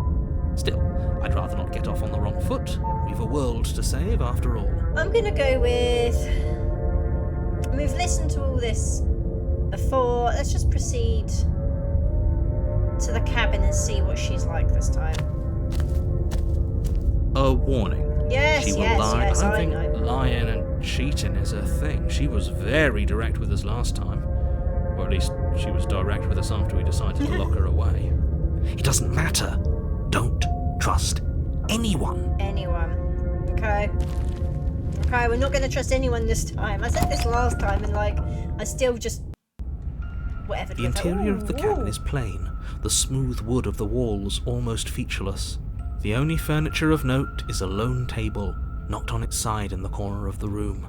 Still, I'd rather not get off on the wrong foot. We've a world to save, after all. I'm gonna go with... We've listened to all this before. Let's just proceed to the cabin and see what she's like this time. A warning. Yes, She will yes, lie. yes, I don't I think know. lying and cheating is her thing. She was very direct with us last time. Or at least she was direct with us after we decided to lock her away. It doesn't matter. Don't trust anyone. Anyone. Okay. Okay, we're not going to trust anyone this time. I said this last time and, like, I still just... whatever. The interior of the cabin is plain, the smooth wood of the walls almost featureless. The only furniture of note is a lone table, knocked on its side in the corner of the room.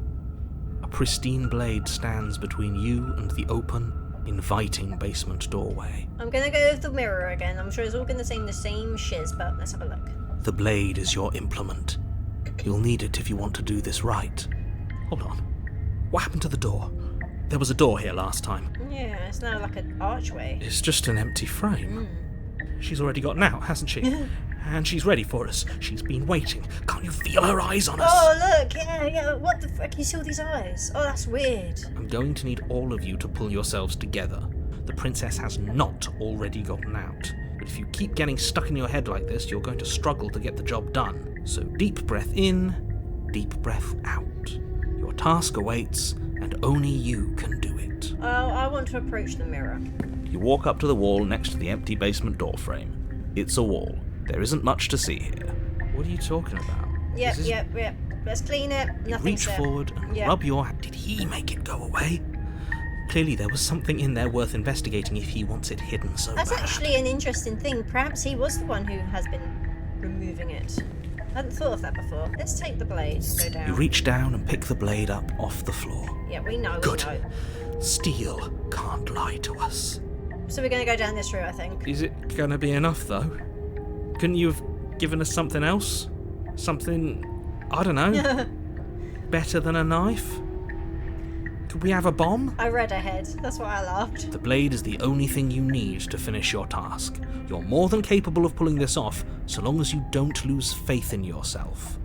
A pristine blade stands between you and the open, inviting basement doorway. I'm going to go with the mirror again. I'm sure it's all going to seem the same shiz, but let's have a look. The blade is your implement. You'll need it if you want to do this right. Hold on. What happened to the door? There was a door here last time. Yeah, it's now like an archway. It's just an empty frame. She's already gotten out, hasn't she? And she's ready for us. She's been waiting. Can't you feel her eyes on us? Oh, look, yeah, what the frick? You see all these eyes? Oh, that's weird. I'm going to need all of you to pull yourselves together. The princess has not already gotten out. But if you keep getting stuck in your head like this, you're going to struggle to get the job done. So deep breath in, deep breath out. Your task awaits, and only you can do it. Oh, I want to approach the mirror. You walk up to the wall next to the empty basement door frame. It's a wall. There isn't much to see here. What are you talking about? Yep, This is- yep. Let's clean it. You Nothing's reach there. forward and Yeah. rub your hand. Did he make it go away? Clearly there was something in there worth investigating if he wants it hidden so That's bad. actually an interesting thing. Perhaps he was the one who has been removing it. I hadn't thought of that before. Let's take the blade and go down. You reach down and pick the blade up off the floor. Yeah, we know, Good. we know. Steel can't lie to us. So we're going to go down this route, I think. Is it gonna be enough, though? Couldn't you have given us something else? Something, I don't know, better than a knife? Could we have a bomb? I read ahead. That's why I laughed. The blade is the only thing you need to finish your task. You're more than capable of pulling this off, so long as you don't lose faith in yourself.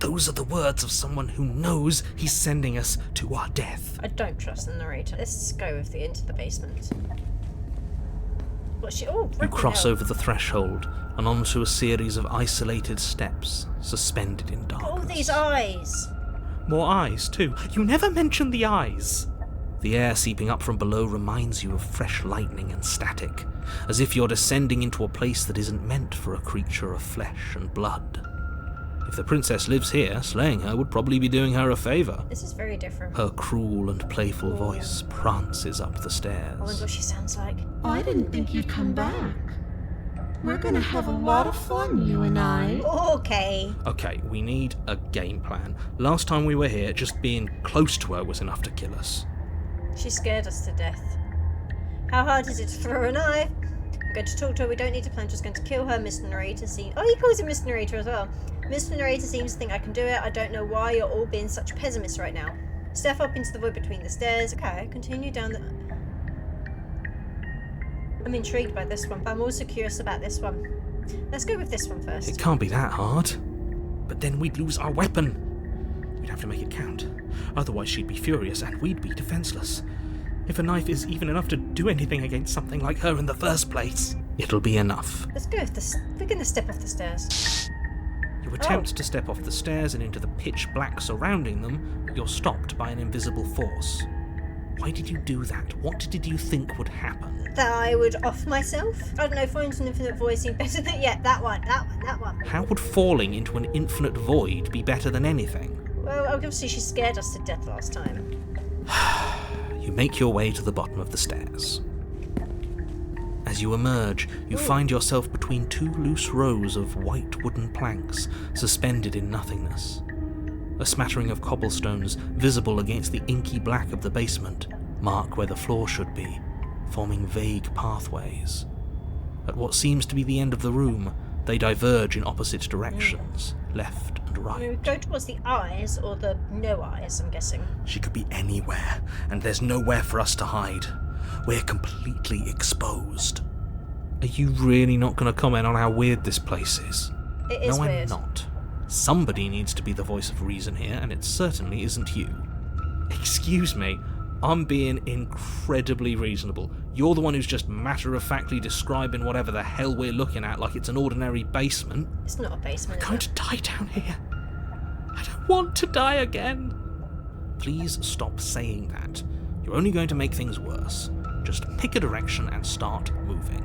Those are the words of someone who knows he's sending us to our death. I don't trust the narrator. Let's go with the into the basement. What's she? Oh, You cross over the threshold and onto a series of isolated steps, suspended in darkness. all these eyes. More eyes, too. You never mention the eyes. The air seeping up from below reminds you of fresh lightning and static, as if you're descending into a place that isn't meant for a creature of flesh and blood. If the princess lives here, slaying her would probably be doing her a favour. This is very different. Her cruel and playful voice prances up the I wonder stairs. what she sounds like. I didn't think you'd come back. We're gonna have a lot of fun, you and I. Okay. Okay, we need a game plan. Last time we were here, just being close to her was enough to kill us. She scared us to death. How hard is it to throw a knife? I'm going to talk to her. We don't need to plan. Just going to kill her. Mr. Narrator seems... Oh, he calls him Mr. Narrator as well. Mr. Narrator seems to think I can do it. I don't know why you're all being such pessimists right now. Step up into the void between the stairs. Okay, continue down the... I'm intrigued by this one, but I'm also curious about this one. Let's go with this one first. It can't be that hard. But then we'd lose our weapon. We'd have to make it count. Otherwise she'd be furious and we'd be defenseless. If a knife is even enough to do anything against something like her in the first place, it'll be enough. Let's go with this. We're going to step off the stairs. You attempt to step off the stairs and into the pitch black surrounding them, but you're stopped by an invisible force. Why did you do that? What did you think would happen? That I would off myself? I don't know, find an infinite voice seemed better than... Yeah, that one. How would falling into an infinite void be better than anything? Well, obviously she scared us to death last time. You make your way to the bottom of the stairs. As you emerge, you find yourself between two loose rows of white wooden planks suspended in nothingness. A smattering of cobblestones, visible against the inky black of the basement, mark where the floor should be, forming vague pathways. At what seems to be the end of the room, they diverge in opposite directions, left and We right. would go towards the eyes, or the no eyes, I'm guessing. She could be anywhere, and there's nowhere for us to hide. We're completely exposed. Are you really not going to comment on how weird this place is? It is No, I'm weird. not. Somebody needs to be the voice of reason here, and it certainly isn't you. Excuse me, I'm being incredibly reasonable. You're the one who's just matter-of-factly describing whatever the hell we're looking at like it's an ordinary basement. It's not a basement. I'm going to die down here. I don't want to die again. Please stop saying that. You're only going to make things worse. Just pick a direction and start moving.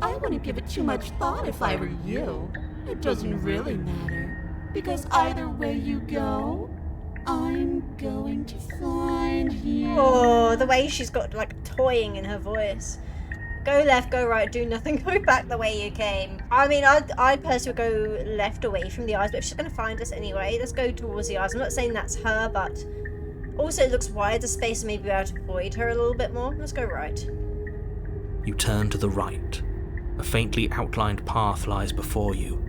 I wouldn't give it too much thought if I were you. It doesn't really matter, because either way you go, I'm going to find you. Oh, the way she's got like toying in her voice. Go left, go right, do nothing, go back the way you came. I mean, I personally would go left away from the eyes, but if she's going to find us anyway, let's go towards the eyes. I'm not saying that's her, but also it looks wide, the space may be able to avoid her a little bit more. Let's go right. You turn to the right. A faintly outlined path lies before you.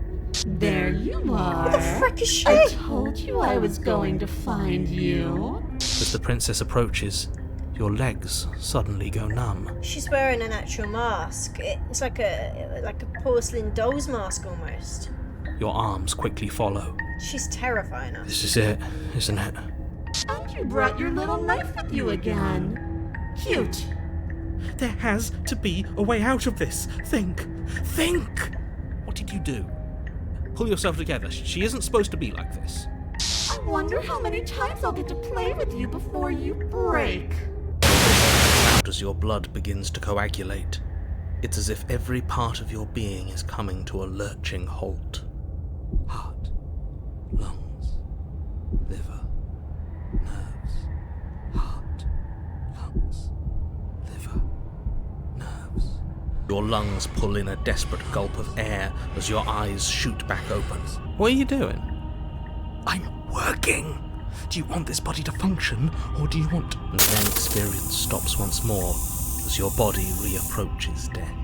There you are. What the frick is she? I told you I was going to find you. As the princess approaches, your legs suddenly go numb. She's wearing an actual mask. It's like a porcelain doll's mask almost. Your arms quickly follow. She's terrifying us. This is it, isn't it? And you brought your little knife with you again. Cute. There has to be a way out of this. Think! What did you do? Pull yourself together. She isn't supposed to be like this. I wonder how many times I'll get to play with you before you break. Out as your blood begins to coagulate, it's as if every part of your being is coming to a lurching halt. Heart, lungs, liver, nerves. Heart, lungs, liver, nerves. Your lungs pull in a desperate gulp of air as your eyes shoot back open. What are you doing? I'm working! Do you want this body to function, or do you want... And then experience stops once more as your body reapproaches death.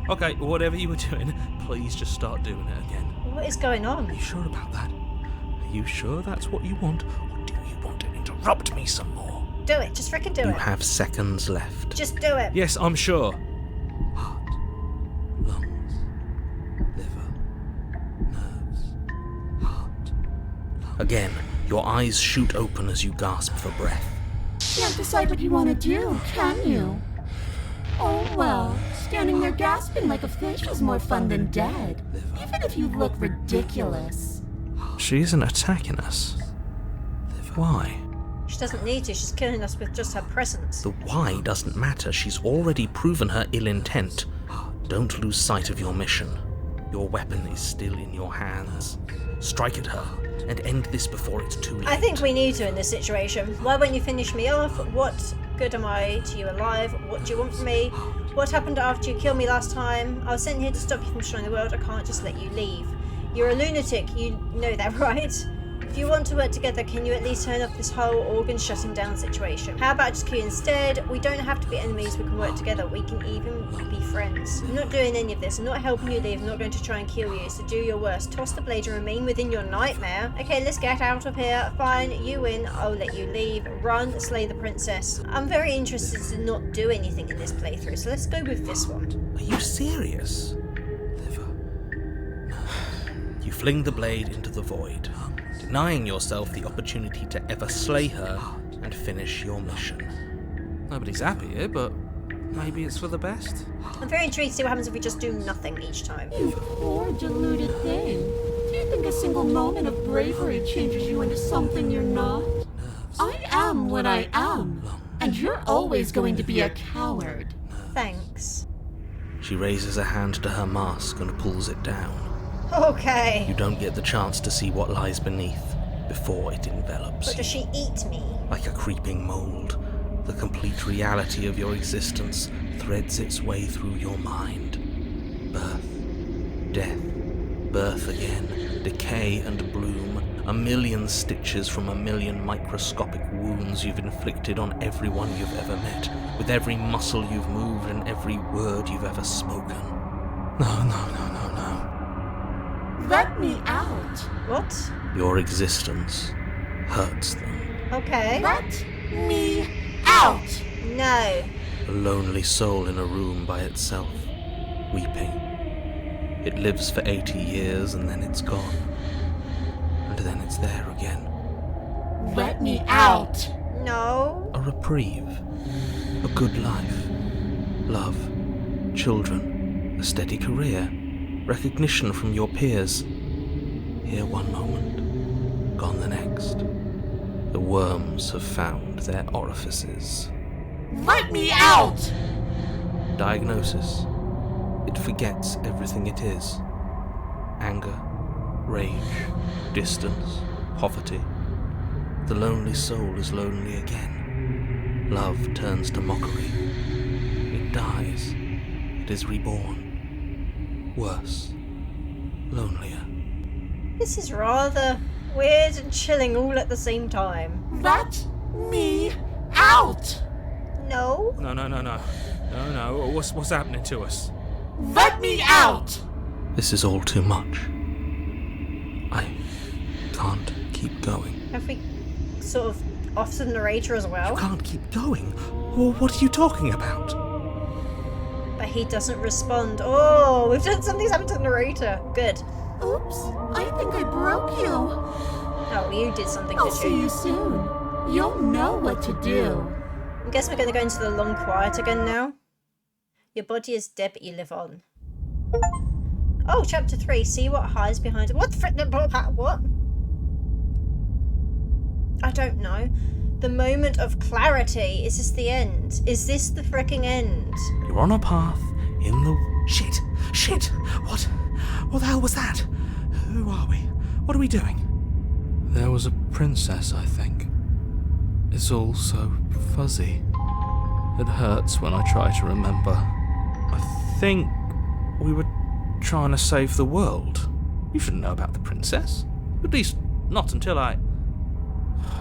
Okay, whatever you were doing, please just start doing it again. What is going on? Are you sure about that? Are you sure that's what you want, or do you want to interrupt me some more? Do it. Just freaking do You it. have seconds left. Just do it. Yes, I'm sure. Heart, lungs, liver, nerves, heart, lungs. Again, your eyes shoot open as you gasp for breath. Can't decide what you want to do, can you? Oh well, standing there gasping like a fish is more fun than dead. Even if you look ridiculous. She isn't attacking us. Why? She doesn't need to. She's killing us with just her presence. The why doesn't matter. She's already proven her ill intent. Don't lose sight of your mission. Your weapon is still in your hands. Strike at her and end this before it's too late. I think we need to in this situation. Why won't you finish me off? What good am I to you alive? What do you want from me? What happened after you killed me last time? I was sent here to stop you from destroying the world. I can't just let you leave. You're a lunatic. You know that, right? If you want to work together, can you at least turn off this whole organ shutting down situation? How about just kill you instead? We don't have to be enemies, we can work together. We can even be friends. I'm not doing any of this. I'm not helping you leave. I'm not going to try and kill you. So do your worst. Toss the blade and remain within your nightmare. Okay, let's get out of here. Fine, you win. I'll let you leave. Run, slay the princess. I'm very interested to not do anything in this playthrough, so let's go with this one. Are you serious? You fling the blade into the void, denying yourself the opportunity to ever slay her and finish your mission. Nobody's happy here, but maybe it's for the best. I'm very intrigued to see what happens if we just do nothing each time. You poor deluded thing. Do you think a single moment of bravery changes you into something you're not? I am what I am, and you're always going to be a coward. Thanks. She raises a hand to her mask and pulls it down. Okay. You don't get the chance to see what lies beneath before it envelops But does she eat me? like a creeping mold. The complete reality of your existence threads its way through your mind. Birth, death, birth again, decay and bloom, a million stitches from a million microscopic wounds you've inflicted on everyone you've ever met, with every muscle you've moved and every word you've ever spoken. No. Let me out. What? Your existence hurts them. Okay. Let me out. No. A lonely soul in a room by itself, weeping. It lives for 80 years and then it's gone. And then it's there again. Let me out. No. A reprieve. A good life. Love, children, a steady career, recognition from your peers. Here one moment, gone the next. The worms have found their orifices. Let me out! Diagnosis. It forgets everything it is. Anger, rage, distance, poverty. The lonely soul is lonely again. Love turns to mockery. It dies. It is reborn. Worse. Lonelier. This is rather weird and chilling all at the same time. Let me out! No? No. What's happening to us? Let me out! This is all too much. I can't keep going. Have we sort of off the narrator as You well? can't keep going. Well, what are you talking about? But he doesn't respond. Oh, we've done something's happened to the narrator. Good. Oops, I think I broke you. Oh, you did something, I'll did see you soon. You'll know what to do. I guess we're going to go into the long quiet again now. Your body is dead, but you live on. Oh, chapter 3. See what hides behind it. What the frick? What? I don't know. The moment of clarity. Is this the end? Is this the fricking end? You're on a path in the... Shit! What the hell was that? Who are we? What are we doing? There was a princess, I think. It's all so fuzzy. It hurts when I try to remember. I think we were trying to save the world. You shouldn't know about the princess. At least, not until I...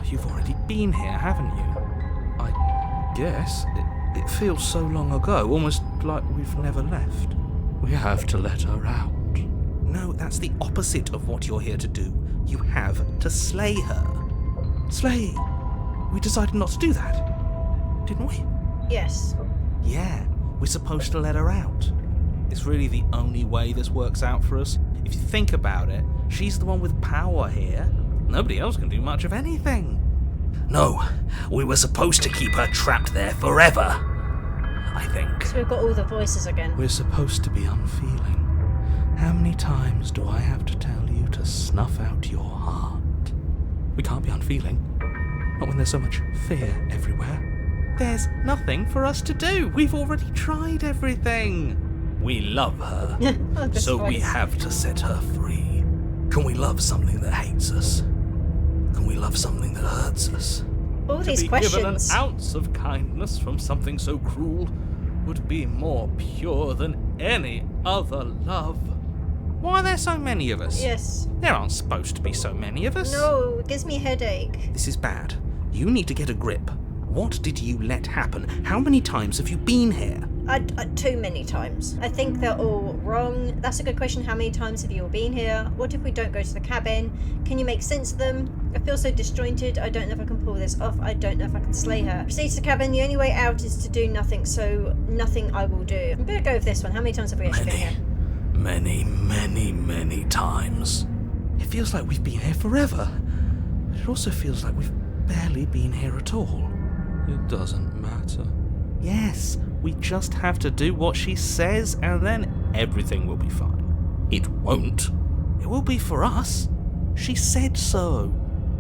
You've already been here, haven't you? I guess. It feels so long ago, almost like we've never left. We have to let her out. No, that's the opposite of what you're here to do. You have to slay her. Slay? We decided not to do that, didn't we? Yes. Yeah, we're supposed to let her out. It's really the only way this works out for us. If you think about it, she's the one with power here. Nobody else can do much of anything. No, we were supposed to keep her trapped there forever, I think. So we've got all the voices again. We're supposed to be unfeeling. How many times do I have to tell you to snuff out your heart? We can't be unfeeling. Not when there's so much fear everywhere. There's nothing for us to do. We've already tried everything. We love her. Oh, this So we voice. have to set her free. Can we love something that hates us? Can we love something that hurts us? All To these be given an questions. ounce of kindness from something so cruel would be more pure than any other love. Why are there so many of us? Yes. There aren't supposed to be so many of us. No, it gives me a headache. This is bad. You need to get a grip. What did you let happen? How many times have you been here? Too many times. I think they're all wrong. That's a good question. How many times have you all been here? What if we don't go to the cabin? Can you make sense of them? I feel so disjointed. I don't know if I can pull this off. I don't know if I can slay her. Proceed to the cabin. The only way out is to do nothing, so nothing I will do. I'm gonna go with this one. How many times have we actually been here? Many times. It feels like we've been here forever. But it also feels like we've barely been here at all. It doesn't matter. Yes, we just have to do what she says and then everything will be fine. It won't. It will be for us. She said so.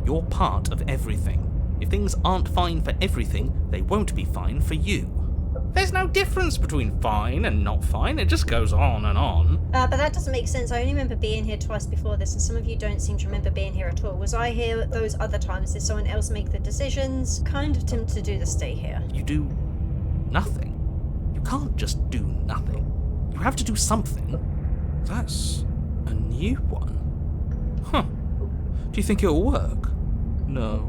You're part of everything. If things aren't fine for everything, they won't be fine for you. There's no difference between fine and not fine. It just goes on and on. But that doesn't make sense. I only remember being here twice before this, and some of you don't seem to remember being here at all. Was I here those other times? Did someone else make the decisions? Kind of tempted to do the stay here. You do nothing. You can't just do nothing. You have to do something. That's a new one. Huh. Do you think it'll work? No.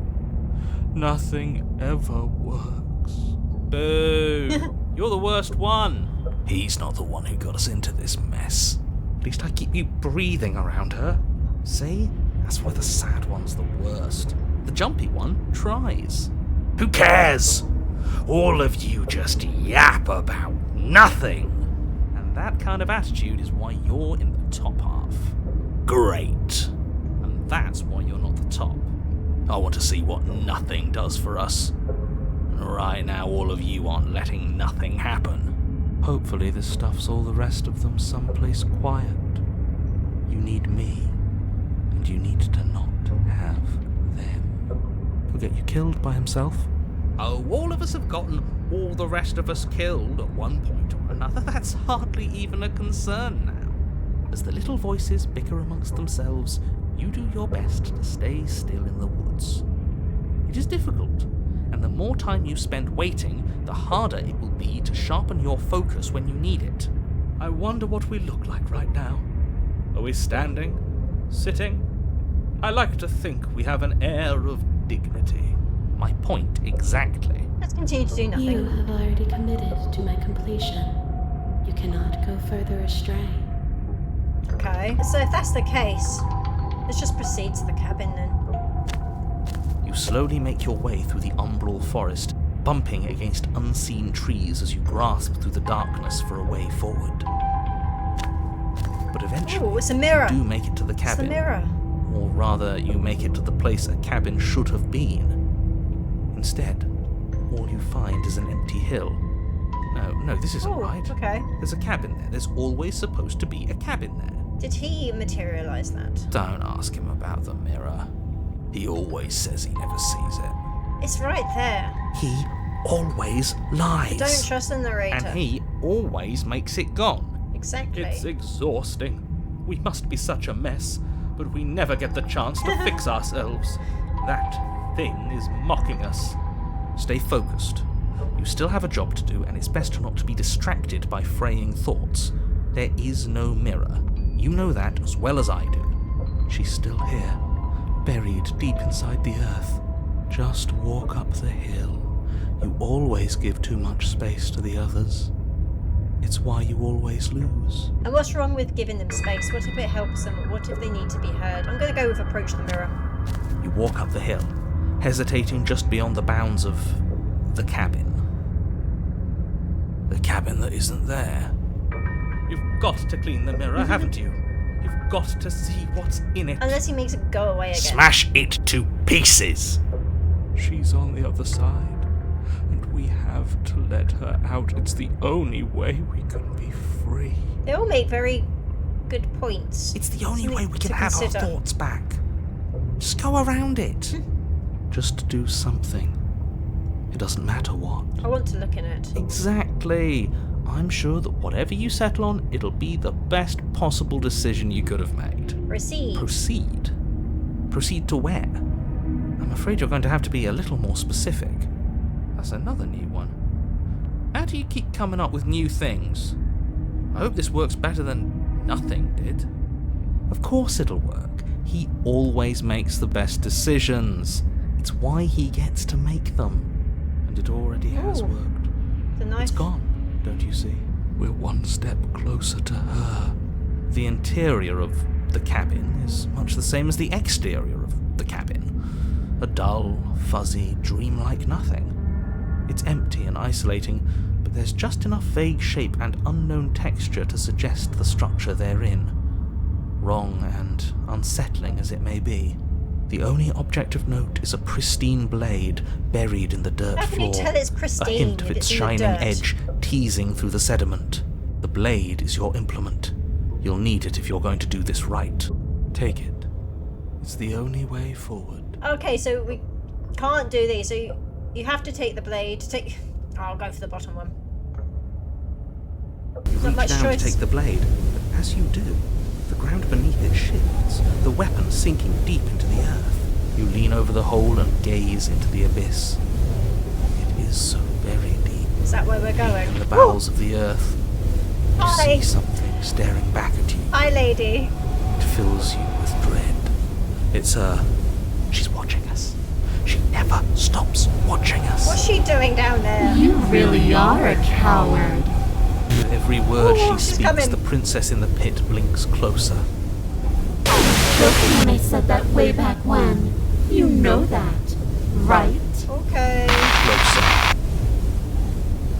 Nothing ever works. Boo! You're the worst one. He's not the one who got us into this mess. At least I keep you breathing around her. See? That's why the sad one's the worst. The jumpy one tries. Who cares? All of you just yap about nothing. And that kind of attitude is why you're in the top half. Great. And that's why you're not the top. I want to see what nothing does for us. And right now all of you aren't letting nothing happen. Hopefully this stuffs all the rest of them someplace quiet. You need me, and you need to not have them. He'll get you killed by himself. Oh, all of us have gotten all the rest of us killed at one point or another. That's hardly even a concern now. As the little voices bicker amongst themselves, you do your best to stay still in the woods. It is difficult, and the more time you spend waiting, the harder it will be to sharpen your focus when you need it. I wonder what we look like right now. Are we standing? Sitting? I like to think we have an air of dignity. My point exactly. Let's continue to do nothing. You have already committed to my completion. You cannot go further astray. Okay, so if that's the case, let's just proceed to the cabin then. You slowly make your way through the umbral forest, bumping against unseen trees as you grasp through the darkness for a way forward. But eventually, Oh, it's a mirror. you do make it to the It's cabin. the mirror. Or rather, you make it to the place a cabin should have been. Instead, all you find is an empty hill. No, this isn't Oh, right. okay. There's a cabin there. There's always supposed to be a cabin there. Did he materialize that? Don't ask him about the mirror. He always says he never sees it. It's right there. He always lies. Don't trust the narrator. And he always makes it gone. Exactly. It's exhausting. We must be such a mess, but we never get the chance to fix ourselves. That thing is mocking us. Stay focused. You still have a job to do, and it's best not to be distracted by fraying thoughts. There is no mirror. You know that as well as I do. She's still here, buried deep inside the earth. Just walk up the hill. You always give too much space to the others. It's why you always lose. And what's wrong with giving them space? What if it helps them? What if they need to be heard? I'm going to go with approach the mirror. You walk up the hill, hesitating just beyond the bounds of the cabin. The cabin that isn't there. You've got to clean the mirror, haven't you? You've got to see what's in it. Unless he makes it go away again. Smash it to pieces! She's on the other side, and we have to let her out. It's the only way we can be free. They all make very good points. It's the only Something way we to can have our consider. thoughts back. Just go around it. Just do something. It doesn't matter what. I want to look in it. Exactly. I'm sure that whatever you settle on, it'll be the best possible decision you could have made. Proceed. Proceed? Proceed to where? I'm afraid you're going to have to be a little more specific. That's another new one. How do you keep coming up with new things? I hope this works better than nothing did. Of course it'll work. He always makes the best decisions. It's why he gets to make them. And it already has Ooh. worked. The knife. It's gone, don't you see? We're one step closer to her. The interior of the cabin is much the same as the exterior of the cabin. A dull, fuzzy, dreamlike nothing. It's empty and isolating, but there's just enough vague shape and unknown texture to suggest the structure therein. Wrong and unsettling as it may be, the only object of note is a pristine blade buried in the dirt How can floor. you tell it's A pristine hint of if its it's in the shining dirt? edge teasing through the sediment. The blade is your implement. You'll need it if you're going to do this right. Take it. It's the only way forward. Okay, so we can't do these. So you have to take the blade. I'll go for the bottom one. You Not reach much down choice. to take the blade, but as you do, the ground beneath it shifts, the weapon sinking deep into the earth. You lean over the hole and gaze into the abyss. It is so very deep. Is that where we're going? In the bowels of the earth, you Hi. see something staring back at you. Hi, lady. It fills you with dread. It's her. She's watching us. She never stops watching us. What's she doing down there? You really are a coward. With every word Ooh, she she's speaks, coming. the princess in the pit blinks closer. Joking when I said that way back when. You know that, right? Okay. Closer.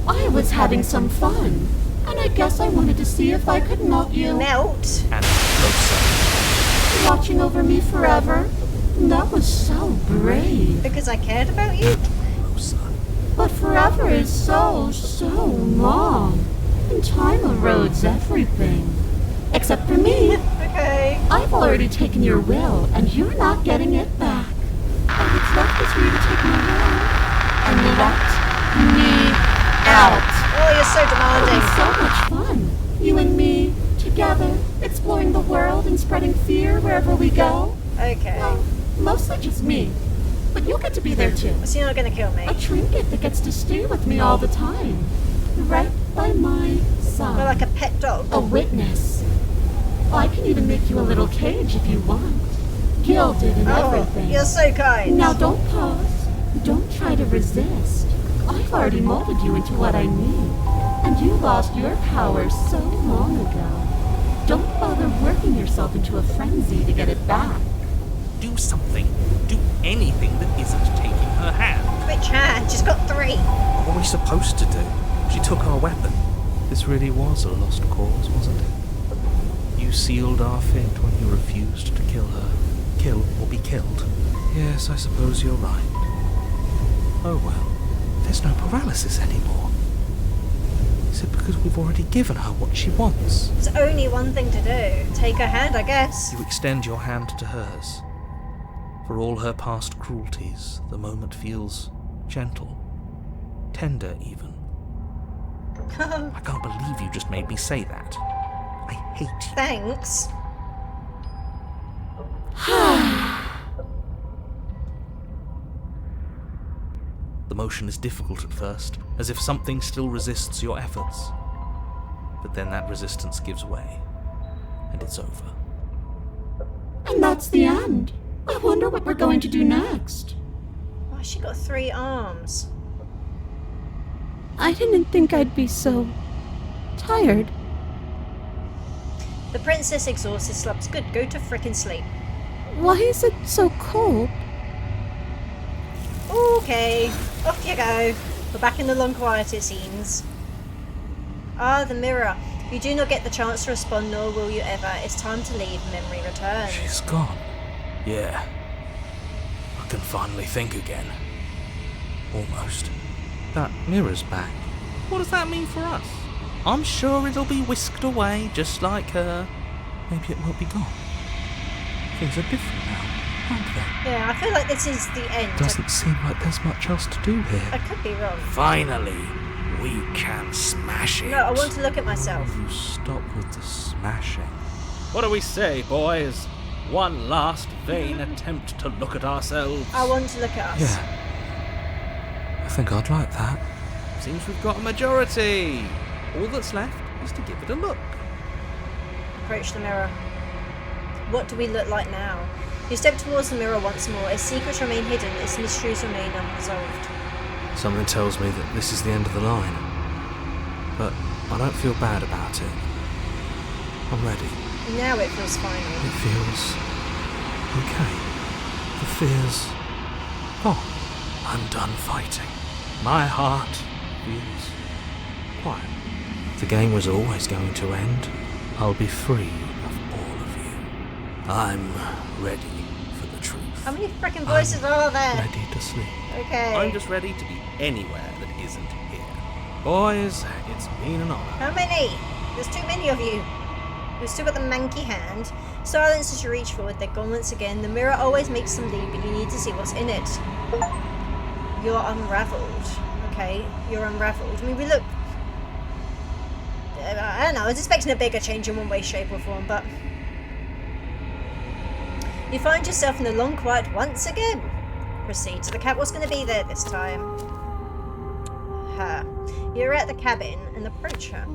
I was having some fun, and I guess I wanted to see if I could melt you. Melt. And closer. Watching over me forever. That was so brave. Because I cared about you? Closer. But forever is so long. And time erodes everything. Except for me. Okay. I've already taken your will, and you're not getting it back. All that's left is for you to take my will and let me out. Oh, you're so demanding. It's so much fun. You and me, together, exploring the world and spreading fear wherever we go. Okay. Well, mostly just me. But you'll get to be there too. So you're not gonna kill me? A trinket that gets to stay with me all the time. Right by my side. Well, like a pet dog. A witness. I can even make you a little cage if you want. Gilded and everything. You're so kind. Now don't pause. Don't try to resist. I've already molded you into what I need. And you lost your power so long ago. Don't bother working yourself into a frenzy to get it back. Do something. Do anything that isn't taking her hand. Which hand? She's got 3. What were we supposed to do? She took our weapon. This really was a lost cause, wasn't it? You sealed our fate when you refused to kill her. Kill or be killed. Yes, I suppose you're right. Oh well, there's no paralysis anymore. Is it because we've already given her what she wants? It's only one thing to do. Take her hand, I guess. You extend your hand to hers. For all her past cruelties, the moment feels gentle, tender even. I can't believe you just made me say that. I hate you. Thanks. The motion is difficult at first, as if something still resists your efforts. But then that resistance gives way, and it's over. And that's the end. I wonder what we're going to do next. Why she got 3 arms? I didn't think I'd be so tired. The princess exhausted slubs. Good, go to frickin' sleep. Why is it so cold? Okay, off you go. We're back in the long quiet, it seems. Ah, the mirror. You do not get the chance to respond, nor will you ever. It's time to leave. Memory returns. She's gone. Yeah. I can finally think again. Almost. That mirror's back. What does that mean for us? I'm sure it'll be whisked away, just like her. Maybe it won't be gone. Things are different now, aren't they? Yeah, I feel like this is the end. Doesn't seem like there's much else to do I here. could be wrong. Finally, we can smash it. No, I want to look at myself. You stop with the smashing. What do we say, boys? One last vain attempt to look at ourselves. I want to look at us. Yeah. I think I'd like that. Seems we've got a majority. All that's left is to give it a look. Approach the mirror. What do we look like now? You step towards the mirror once more. Its secrets remain hidden. Its mysteries remain unresolved. Something tells me that this is the end of the line. But I don't feel bad about it. I'm ready. Now it feels final. It feels okay. The fear's gone. I'm done fighting. My heart feels quiet. The game was always going to end. I'll be free of all of you. I'm ready for the truth. How many frickin' voices are there? Ready to sleep. Okay. I'm just ready to be anywhere that isn't here. Boys, it's been an honor. How many? There's too many of you. We've still got the manky hand. Silence as you reach forward. They're gone once again. The mirror always makes them leave, but you need to see what's in it. You're unraveled. Okay, you're unraveled. I mean, we look... I don't know, I was expecting a bigger change in one way, shape or form, but... You find yourself in the long quiet once again. Proceed to the cab. What's going to be there this time? Her. You're at the cabin and approach her.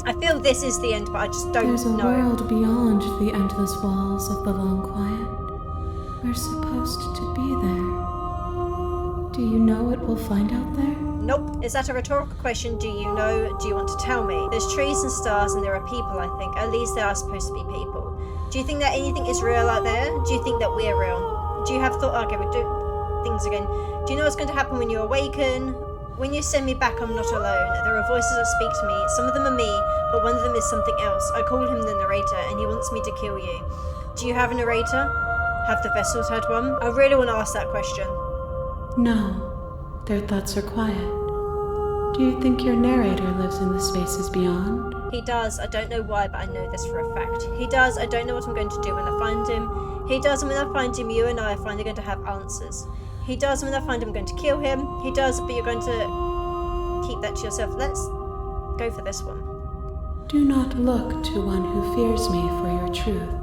I feel this is the end, but I just don't There's a know. world beyond the endless walls of the long quiet. We're supposed to be there. Do you know what we'll find out there? Nope. Is that a rhetorical question? Do you know? Do you want to tell me? There's trees and stars and there are people, I think. At least there are supposed to be people. Do you think that anything is real out there? Do you think that we're real? Do you have thought... Okay, we're doing things again. Do you know what's going to happen when you awaken? When you send me back, I'm not alone. There are voices that speak to me. Some of them are me, but one of them is something else. I call him the narrator, and he wants me to kill you. Do you have a narrator? Have the vessels had one? I really want to ask that question. No. Their thoughts are quiet. Do you think your narrator lives in the spaces beyond? He does. I don't know why, but I know this for a fact. He does. I don't know what I'm going to do when I find him. He does, and when I find him, you and I are finally going to have answers. He does, and when I find him, I'm going to kill him. He does, but you're going to keep that to yourself. Let's go for this one. Do not look to one who fears me for your truth.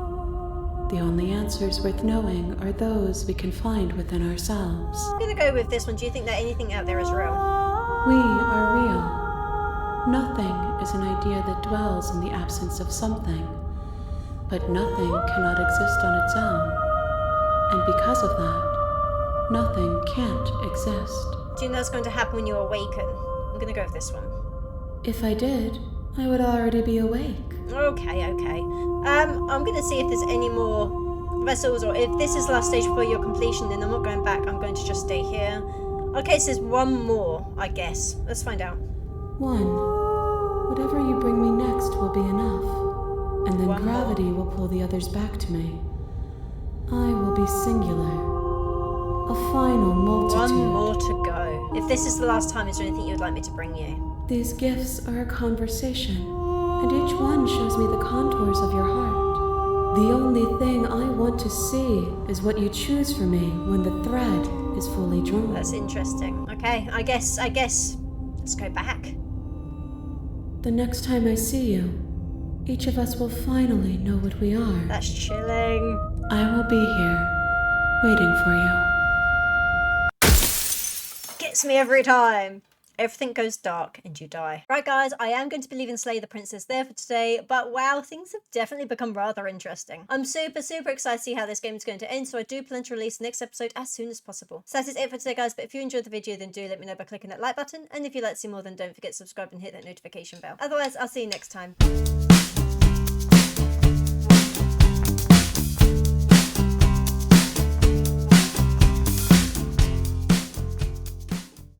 The only answers worth knowing are those we can find within ourselves. I'm going to go with this one. Do you think that anything out there is real? We are real. Nothing is an idea that dwells in the absence of something, but nothing cannot exist on its own. And because of that, nothing can't exist. Do you think that's going to happen when you awaken? I'm going to go with this one. If I did, I would already be awake. Okay. I'm going to see if there's any more vessels, or if this is the last stage before your completion, then I'm not going back. I'm going to just stay here. Okay, so there's one more, I guess. Let's find out. One. Whatever you bring me next will be enough, and then One gravity will pull the others back to me. I will be singular. A final multitude. One more to go. If this is the last time, is there anything you'd like me to bring you? These gifts are a conversation, and each one shows me the contours of your heart. The only thing I want to see is what you choose for me when the thread is fully drawn. That's interesting. Okay, I guess. Let's go back. The next time I see you, each of us will finally know what we are. That's chilling. I will be here, waiting for you. Gets me every time. Everything goes dark and you die. Right guys, I am going to be leaving Slay the Princess there for today, but wow, things have definitely become rather interesting. I'm super excited to see how this game is going to end, so I do plan to release the next episode as soon as possible. So that is it for today guys, but if you enjoyed the video then do let me know by clicking that like button, and if you'd like to see more then don't forget to subscribe and hit that notification bell. Otherwise, I'll see you next time.